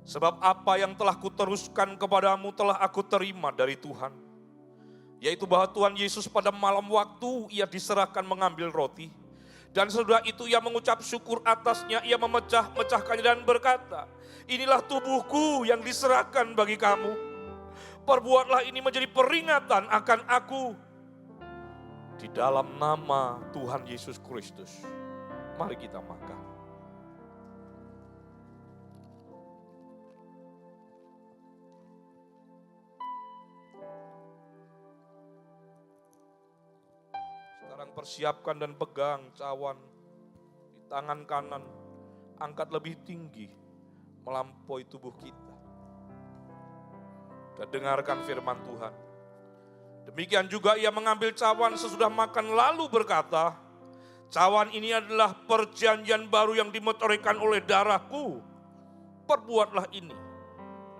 Sebab apa yang telah kuteruskan kepadamu telah aku terima dari Tuhan. Yaitu bahwa Tuhan Yesus pada malam waktu Ia diserahkan mengambil roti. Dan sesudah itu Ia mengucap syukur atasnya, Ia memecah-mecahkannya dan berkata, inilah tubuhku yang diserahkan bagi kamu. Perbuatlah ini menjadi peringatan akan aku. Di dalam nama Tuhan Yesus Kristus. Mari kita makan. Sekarang persiapkan dan pegang cawan di tangan kanan. Angkat lebih tinggi melampaui tubuh kita. Dan dengarkan firman Tuhan. Demikian juga Ia mengambil cawan sesudah makan lalu berkata, cawan ini adalah perjanjian baru yang dimeteraikan oleh darahku. Perbuatlah ini.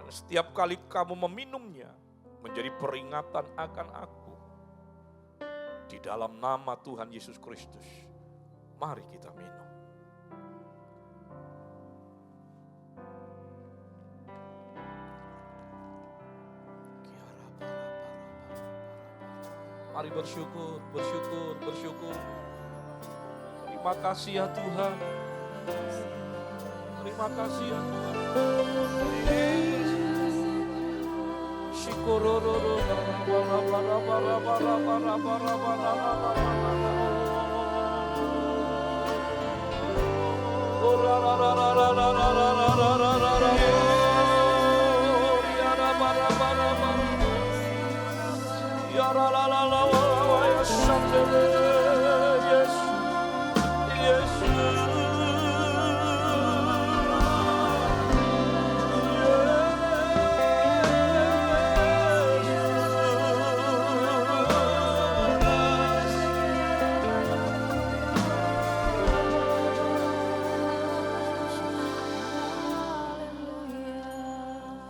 Dan setiap kali kamu meminumnya, menjadi peringatan akan aku. Di dalam nama Tuhan Yesus Kristus, mari kita minum. Mari bersyukur, bersyukur, bersyukur. Terima kasih ya Tuhan. Terima kasih ya Tuhan. Shikororo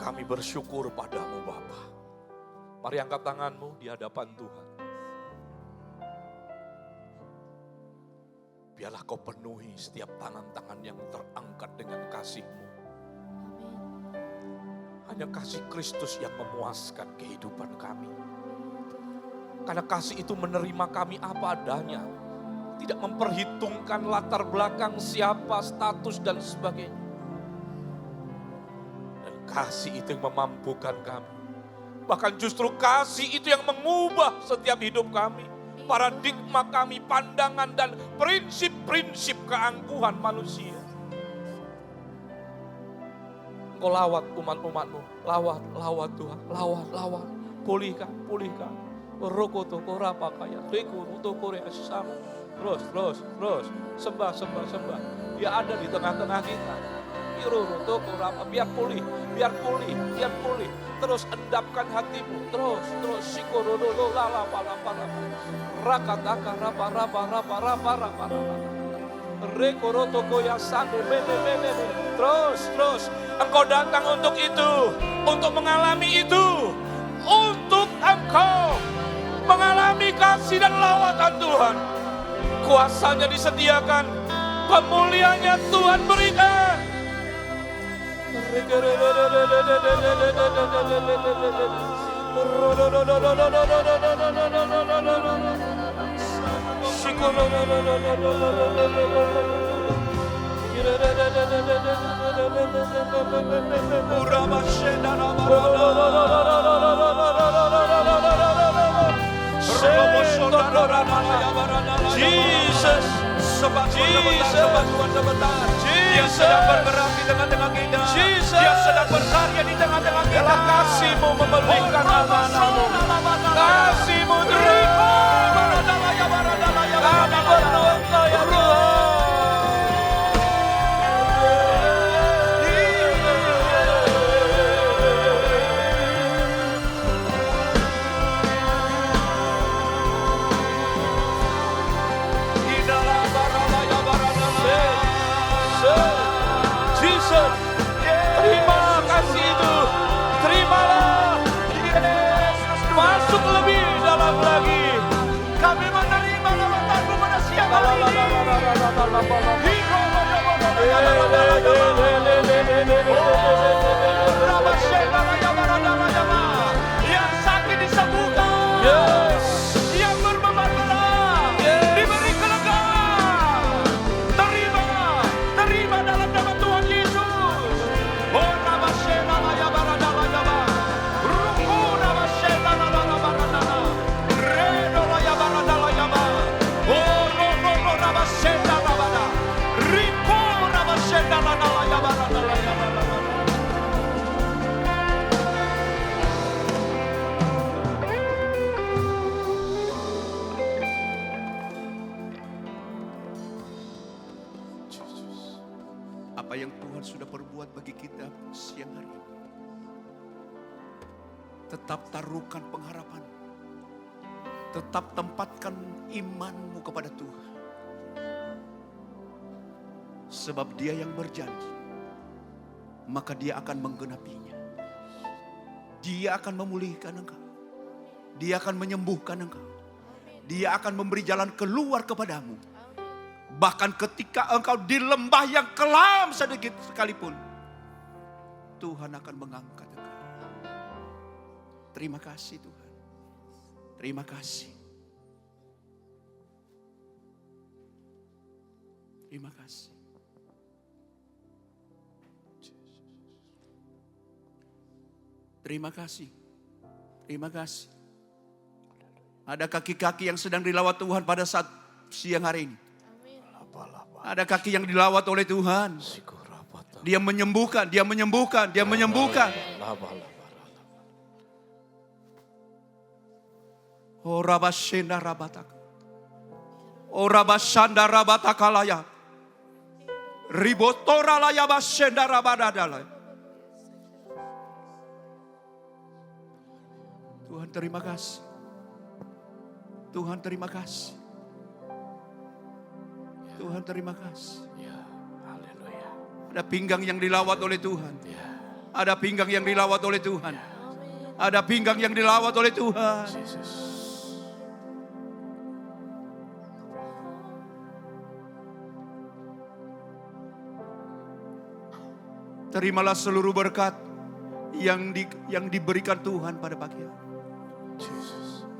Kami bersyukur padamu Bapa. Mari angkat tanganmu di hadapan Tuhan. Biarlah Kau penuhi setiap tangan-tangan yang terangkat dengan kasih-Mu. Hanya kasih Kristus yang memuaskan kehidupan kami. Karena kasih itu menerima kami apa adanya. Tidak memperhitungkan latar belakang siapa, status dan sebagainya. Kasih itu yang memampukan kami. Bahkan justru kasih itu yang mengubah setiap hidup kami. Paradigma kami, pandangan dan prinsip-prinsip keangkuhan manusia. Engkau lawat umat-umat-Mu. Lawat Tuhan. Lawat. Pulihkan. Rokoto korapa kaya. Reku untuk korea sama. Terus. Sembah. Dia ada di tengah-tengah kita. Biar pulih. Terus endapkan hatimu. Terus. Sikorolo lala pala. Rakataka rapa. Rekorotoko ya sande. Terus. Engkau datang untuk itu. Untuk mengalami itu. Untuk engkau mengalami kasih dan lawatan Tuhan. Kuasanya disediakan. Kemuliaannya Tuhan berikan. Jesus, Dia sedang bergerak di tengah-tengah kita. Dia sedang berkarya di tengah-tengah kita. Kasih-Mu memulihkan anak-anak-Mu. Kasih-Mu terima. Kami berdoa Engkau ya Tuhan. Terima kasih itu. Terimalah. Masuk lebih dalam lagi. Kami menerima lawatan-Mu pada siang hari ini. Yang sakit disembuhkan. Yang berbeban berat diberi kelegaan. Terima dalam nama Tuhan Yesus. Oh, Rabashena laya baradala yaba. Ruku Rabashena lala baradala. Redo laya baradala yaba. Oh, no Rabashena labada. Riku Rabashena lala yaba baradala yaba. Apa yang Tuhan sudah perbuat bagi kita siang hari ini. Tetap taruhkan pengharapan. Tetap tempatkan imanmu kepada Tuhan. Sebab Dia yang berjanji, maka Dia akan menggenapinya. Dia akan memulihkan engkau. Dia akan menyembuhkan engkau. Dia akan memberi jalan keluar kepadamu. Bahkan ketika engkau di lembah yang kelam sedikit sekalipun, Tuhan akan mengangkat engkau. Terima kasih Tuhan. Terima kasih. Terima kasih. Terima kasih. Terima kasih. Ada kaki-kaki yang sedang dilawat Tuhan pada saat siang hari ini. Ada kaki yang dilawat oleh Tuhan. Dia menyembuhkan, Dia menyembuhkan, Dia menyembuhkan. Oh Rabashenda Rabataka. Oh Rabashanda Rabatakalaya. Ribotora laya bashenda rabadadala. Tuhan terima kasih. Tuhan terima kasih. Tuhan terima kasih. Ada pinggang yang dilawat oleh Tuhan. Ada pinggang yang dilawat oleh Tuhan. Ada pinggang yang dilawat oleh Tuhan. Terimalah seluruh berkat yang diberikan Tuhan pada pagi hari.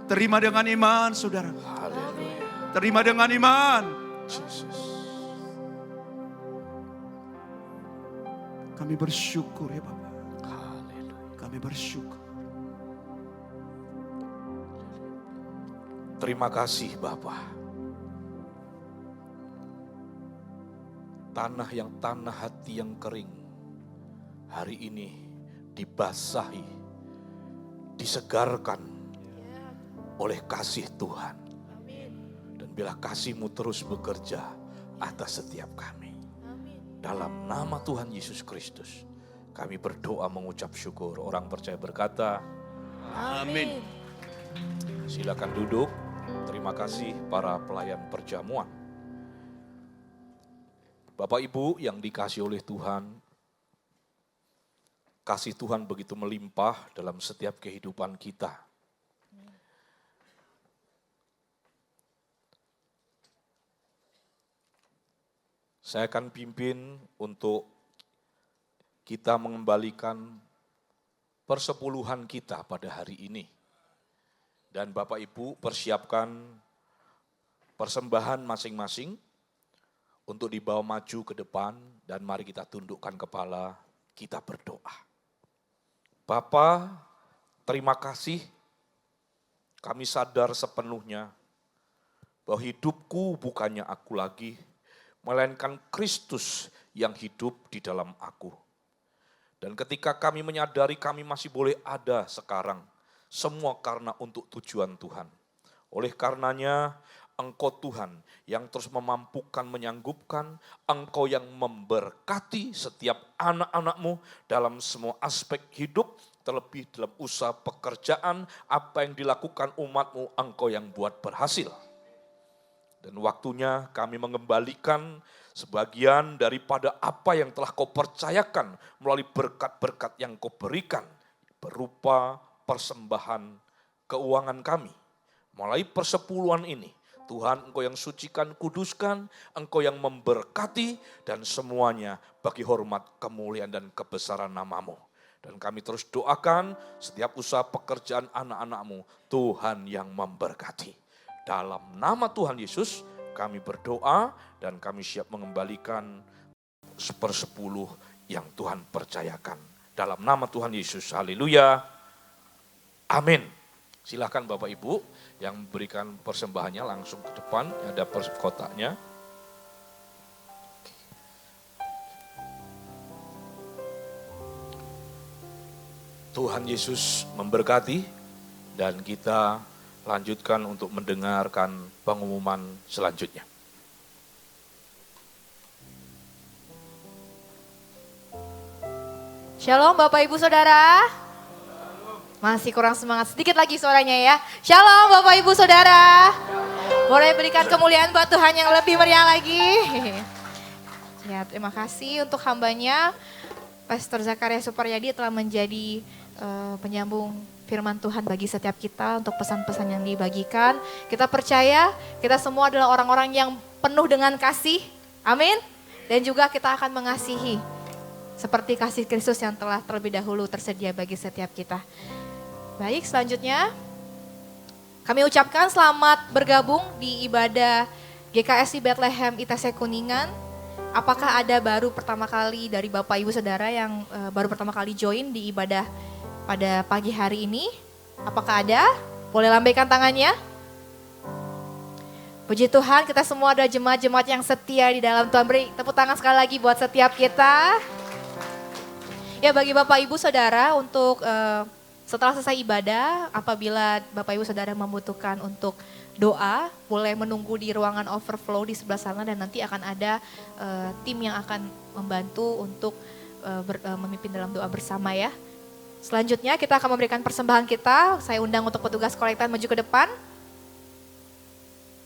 Terima dengan iman, saudara. Terima dengan iman. Kami bersyukur ya Bapak. Kami bersyukur. Terima kasih Bapa. Tanah hati yang kering hari ini dibasahi, disegarkan oleh kasih Tuhan. Dan bila kasih-Mu terus bekerja atas setiap kami. Dalam nama Tuhan Yesus Kristus, kami berdoa mengucap syukur. Orang percaya berkata, Amin. Silakan duduk. Terima kasih para pelayan perjamuan. Bapak Ibu yang dikasihi oleh Tuhan, kasih Tuhan begitu melimpah dalam setiap kehidupan kita. Saya akan pimpin untuk kita mengembalikan persepuluhan kita pada hari ini. Dan Bapak Ibu persiapkan persembahan masing-masing untuk dibawa maju ke depan dan mari kita tundukkan kepala, kita berdoa. Bapa, terima kasih kami sadar sepenuhnya bahwa hidupku bukannya aku lagi, melainkan Kristus yang hidup di dalam aku. Dan ketika kami menyadari kami masih boleh ada sekarang, semua karena untuk tujuan Tuhan. Oleh karenanya, Engkau Tuhan yang terus memampukan, menyanggupkan, Engkau yang memberkati setiap anak-anak-Mu dalam semua aspek hidup, terlebih dalam usaha pekerjaan, apa yang dilakukan umat-Mu, Engkau yang buat berhasil. Dan waktunya kami mengembalikan sebagian daripada apa yang telah Kau percayakan melalui berkat-berkat yang Kau berikan, berupa persembahan keuangan kami. Mulai persepuluhan ini, Tuhan, Engkau yang sucikan, kuduskan, Engkau yang memberkati, dan semuanya bagi hormat, kemuliaan, dan kebesaran nama-Mu. Dan kami terus doakan setiap usaha pekerjaan anak-anak-Mu, Tuhan yang memberkati. Dalam nama Tuhan Yesus, kami berdoa dan kami siap mengembalikan 1/10 yang Tuhan percayakan. Dalam nama Tuhan Yesus, haleluya, amin. Silakan Bapak Ibu yang memberikan persembahannya langsung ke depan, ada kotaknya. Tuhan Yesus memberkati dan kita lanjutkan untuk mendengarkan pengumuman selanjutnya. Shalom Bapak Ibu Saudara. Masih kurang semangat, sedikit lagi suaranya ya. Shalom Bapak Ibu Saudara. Boleh berikan kemuliaan buat Tuhan yang lebih meriah lagi. Ya, terima kasih untuk hambanya, Pastor Zakaria Suparyadi telah menjadi penyambung firman Tuhan bagi setiap kita untuk pesan-pesan yang dibagikan. Kita percaya kita semua adalah orang-orang yang penuh dengan kasih. Amin. Dan juga kita akan mengasihi seperti kasih Kristus yang telah terlebih dahulu tersedia bagi setiap kita. Baik, selanjutnya kami ucapkan selamat bergabung di ibadah GKSI Bethlehem ITC Kuningan. Apakah ada baru pertama kali dari Bapak Ibu Saudara yang baru pertama kali join di ibadah pada pagi hari ini? Apakah ada? Boleh lambaikan tangannya. Puji Tuhan, kita semua adalah jemaat-jemaat yang setia di dalam Tuhan. Beri tepuk tangan sekali lagi buat setiap kita. Ya, bagi Bapak Ibu Saudara untuk setelah selesai ibadah, apabila Bapak Ibu Saudara membutuhkan untuk doa, boleh menunggu di ruangan overflow di sebelah sana dan nanti akan ada tim yang akan membantu untuk memimpin dalam doa bersama ya. Selanjutnya kita akan memberikan persembahan kita. Saya undang untuk petugas kolektan maju ke depan.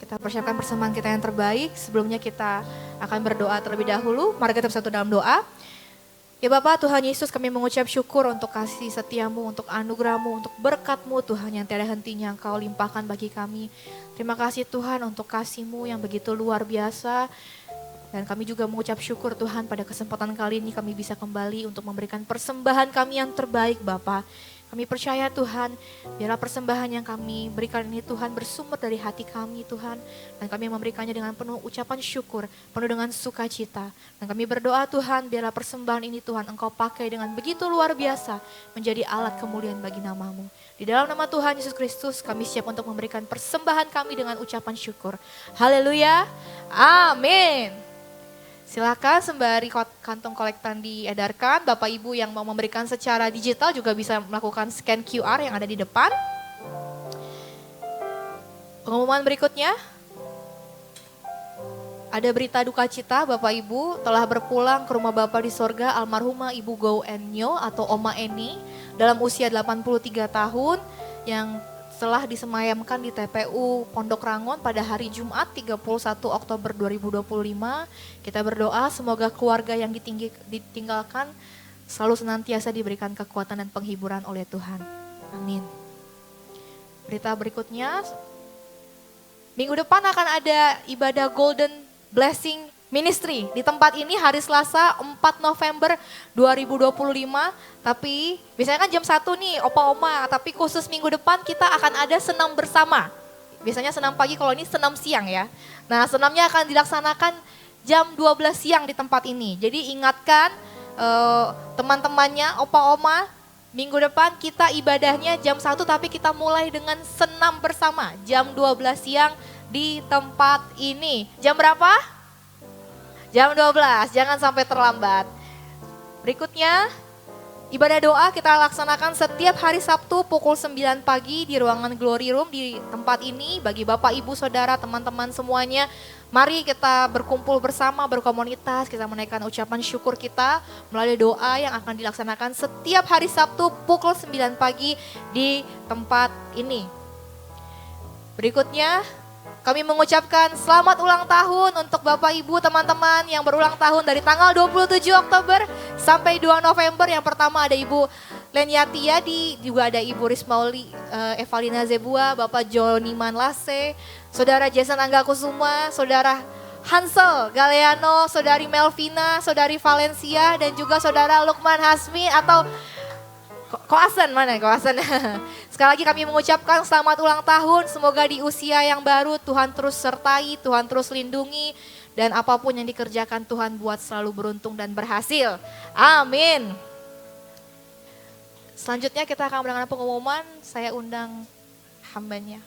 Kita persiapkan persembahan kita yang terbaik. Sebelumnya kita akan berdoa terlebih dahulu. Mari kita bersatu dalam doa. Ya Bapak, Tuhan Yesus, kami mengucap syukur untuk kasih setiamu, untuk anugerahmu, untuk berkatmu Tuhan yang tiada hentinya Engkau limpahkan bagi kami. Terima kasih Tuhan untuk kasih-Mu yang begitu luar biasa. Dan kami juga mengucap syukur Tuhan pada kesempatan kali ini kami bisa kembali untuk memberikan persembahan kami yang terbaik Bapak. Kami percaya Tuhan, biarlah persembahan yang kami berikan ini Tuhan bersumber dari hati kami Tuhan. Dan kami memberikannya dengan penuh ucapan syukur, penuh dengan sukacita. Dan kami berdoa Tuhan, biarlah persembahan ini Tuhan Engkau pakai dengan begitu luar biasa menjadi alat kemuliaan bagi nama-Mu. Di dalam nama Tuhan Yesus Kristus kami siap untuk memberikan persembahan kami dengan ucapan syukur. Haleluya, amin. Silakan sembari kantong kolektan diedarkan, Bapak Ibu yang mau memberikan secara digital juga bisa melakukan scan QR yang ada di depan. Pengumuman berikutnya, ada berita duka cita Bapak Ibu telah berpulang ke rumah Bapak di sorga almarhumah Ibu Go Enyo atau Oma Eni dalam usia 83 tahun yang setelah disemayamkan di TPU Pondok Rangon pada hari Jumat 31 Oktober 2025, kita berdoa semoga keluarga yang ditinggalkan selalu senantiasa diberikan kekuatan dan penghiburan oleh Tuhan. Amin. Berita berikutnya, minggu depan akan ada ibadah Golden Blessing Ministry di tempat ini hari Selasa 4 November 2025. Tapi biasanya kan jam 1 nih opa-oma, tapi khusus minggu depan kita akan ada senam bersama. Biasanya senam pagi, kalau ini senam siang ya. Nah, senamnya akan dilaksanakan jam 12 siang di tempat ini. Jadi ingatkan teman-temannya, opa-oma, minggu depan kita ibadahnya jam 1 tapi kita mulai dengan senam bersama jam 12 siang di tempat ini. Jam berapa? Jam 12, jangan sampai terlambat. Berikutnya, ibadah doa kita laksanakan setiap hari Sabtu pukul 9 pagi di ruangan Glory Room di tempat ini. Bagi Bapak, Ibu, Saudara, teman-teman semuanya, mari kita berkumpul bersama, berkomunitas, kita menaikkan ucapan syukur kita melalui doa yang akan dilaksanakan setiap hari Sabtu pukul 9 pagi di tempat ini. Berikutnya, kami mengucapkan selamat ulang tahun untuk Bapak Ibu teman-teman yang berulang tahun dari tanggal 27 Oktober sampai 2 November. Yang pertama ada Ibu Leniati Yadi, juga ada Ibu Rismauli Evalina Zebua, Bapak Joni Manlase, Saudara Jason Angga Kusuma, Saudara Hansel Galeano, Saudari Melvina, Saudari Valencia, dan juga Saudara Lukman Hasmi atau Koasen, mana Koasen? Sekali lagi kami mengucapkan selamat ulang tahun, semoga di usia yang baru Tuhan terus sertai, Tuhan terus lindungi, dan apapun yang dikerjakan Tuhan buat selalu beruntung dan berhasil. Amin. Selanjutnya kita akan mendengarkan pengumuman, saya undang hambanya.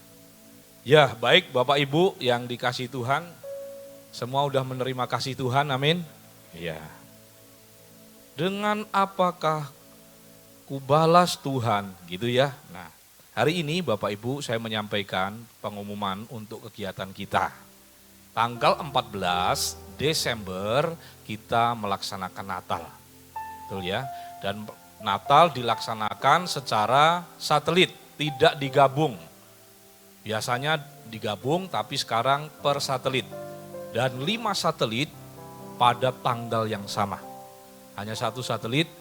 Ya, baik Bapak Ibu yang dikasih Tuhan, semua udah menerima kasih Tuhan, amin. Ya. Dengan apakah kubalas Tuhan, gitu ya. Nah, hari ini Bapak Ibu saya menyampaikan pengumuman untuk kegiatan kita. Tanggal 14 Desember kita melaksanakan Natal. Betul ya? Dan Natal dilaksanakan secara satelit, tidak digabung. Biasanya digabung tapi sekarang per satelit. Dan 5 satelit pada tanggal yang sama. Hanya satu satelit,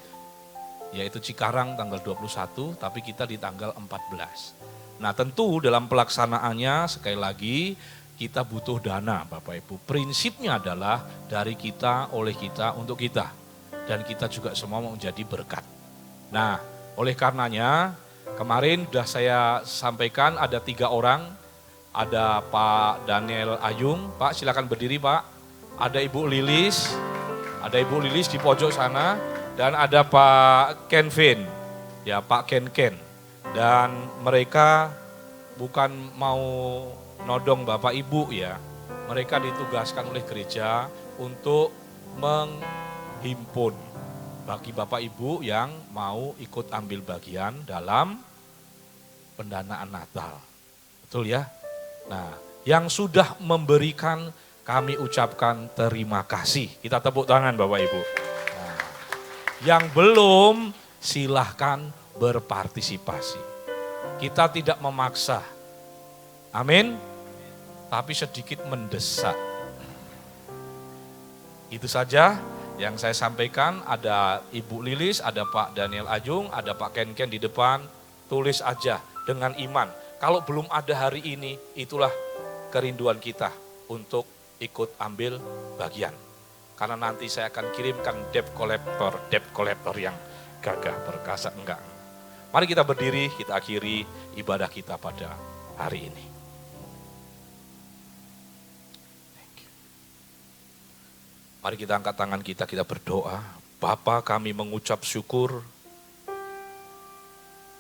yaitu Cikarang tanggal 21, tapi kita di tanggal 14. Nah tentu dalam pelaksanaannya sekali lagi kita butuh dana Bapak Ibu. Prinsipnya adalah dari kita, oleh kita, untuk kita. Dan kita juga semua mau menjadi berkat. Nah oleh karenanya kemarin sudah saya sampaikan ada 3 orang. Ada Pak Daniel Ayung, Pak silakan berdiri Pak. Ada Ibu Lilis di pojok sana. Dan ada Pak Kenvin, ya Pak Ken. Dan mereka bukan mau nodong Bapak Ibu ya. Mereka ditugaskan oleh gereja untuk menghimpun bagi Bapak Ibu yang mau ikut ambil bagian dalam pendanaan Natal. Betul ya? Nah, yang sudah memberikan kami ucapkan terima kasih. Kita tepuk tangan Bapak Ibu. Yang belum silahkan berpartisipasi. Kita tidak memaksa. Amin. Tapi sedikit mendesak. Itu saja yang saya sampaikan. Ada Ibu Lilis, ada Pak Daniel Ajung, ada Pak Ken di depan. Tulis aja dengan iman. Kalau belum ada hari ini, itulah kerinduan kita untuk ikut ambil bagian. Karena nanti saya akan kirimkan debt collector yang gagah perkasa enggak. Mari kita berdiri, kita akhiri ibadah kita pada hari ini. Mari kita angkat tangan kita berdoa. Bapa, kami mengucap syukur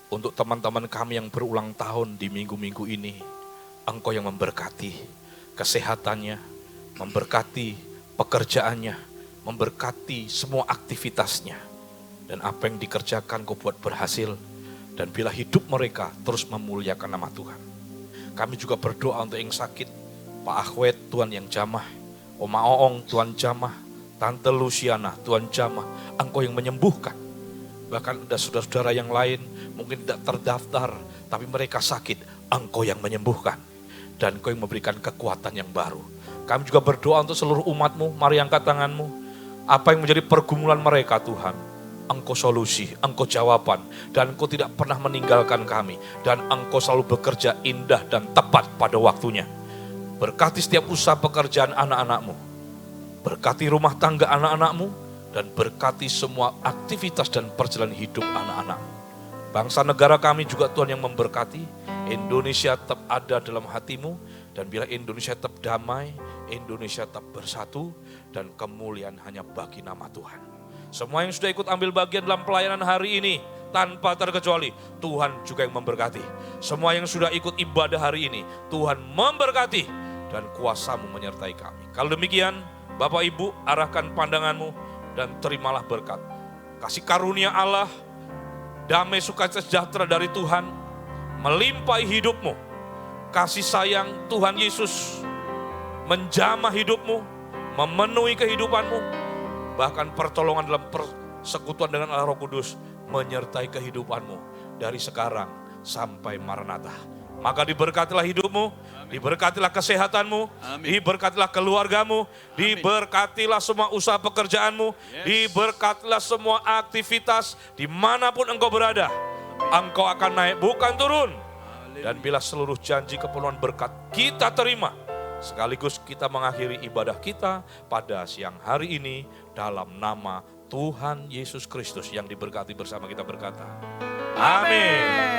untuk teman-teman kami yang berulang tahun di minggu-minggu ini. Engkau yang memberkati kesehatannya, memberkati pekerjaannya, memberkati semua aktivitasnya. Dan apa yang dikerjakan kau buat berhasil. Dan bila hidup mereka terus memuliakan nama Tuhan. Kami juga berdoa untuk yang sakit. Pak Ahwet, Tuhan yang jamah. Oma Oong, Tuhan jamah. Tante Luciana, Tuhan jamah. Engkau yang menyembuhkan. Bahkan ada saudara-saudara yang lain mungkin tidak terdaftar, tapi mereka sakit. Engkau yang menyembuhkan dan Engkau yang memberikan kekuatan yang baru. Kami juga berdoa untuk seluruh umat-Mu, mari angkat tanganmu. Apa yang menjadi pergumulan mereka Tuhan, Engkau solusi, Engkau jawaban, dan Engkau tidak pernah meninggalkan kami. Dan Engkau selalu bekerja indah dan tepat pada waktunya. Berkati setiap usaha pekerjaan anak-anak-Mu. Berkati rumah tangga anak-anak-Mu. Dan berkati semua aktivitas dan perjalanan hidup anak-anak. Bangsa negara kami juga Tuhan yang memberkati. Indonesia tetap ada dalam hati-Mu. Dan bila Indonesia tetap damai, Indonesia tetap bersatu. Dan kemuliaan hanya bagi nama Tuhan. Semua yang sudah ikut ambil bagian dalam pelayanan hari ini, tanpa terkecuali, Tuhan juga yang memberkati. Semua yang sudah ikut ibadah hari ini, Tuhan memberkati. Dan kuasa-Mu menyertai kami. Kalau demikian, Bapak Ibu, arahkan pandangan-Mu dan terimalah berkat. Kasih karunia Allah, damai sukacita sejahtera dari Tuhan, melimpahi hidupmu. Kasih sayang Tuhan Yesus menjamah hidupmu, memenuhi kehidupanmu. Bahkan pertolongan dalam persekutuan dengan Allah Roh Kudus menyertai kehidupanmu dari sekarang sampai Maranatha. Maka diberkatilah hidupmu, diberkatilah kesehatanmu, diberkatilah keluargamu, diberkatilah semua usaha pekerjaanmu, diberkatilah semua aktivitas dimanapun engkau berada. Engkau akan naik, bukan turun. Dan bila seluruh janji kepenuhan berkat kita terima, sekaligus kita mengakhiri ibadah kita pada siang hari ini dalam nama Tuhan Yesus Kristus yang diberkati bersama kita berkata, amin.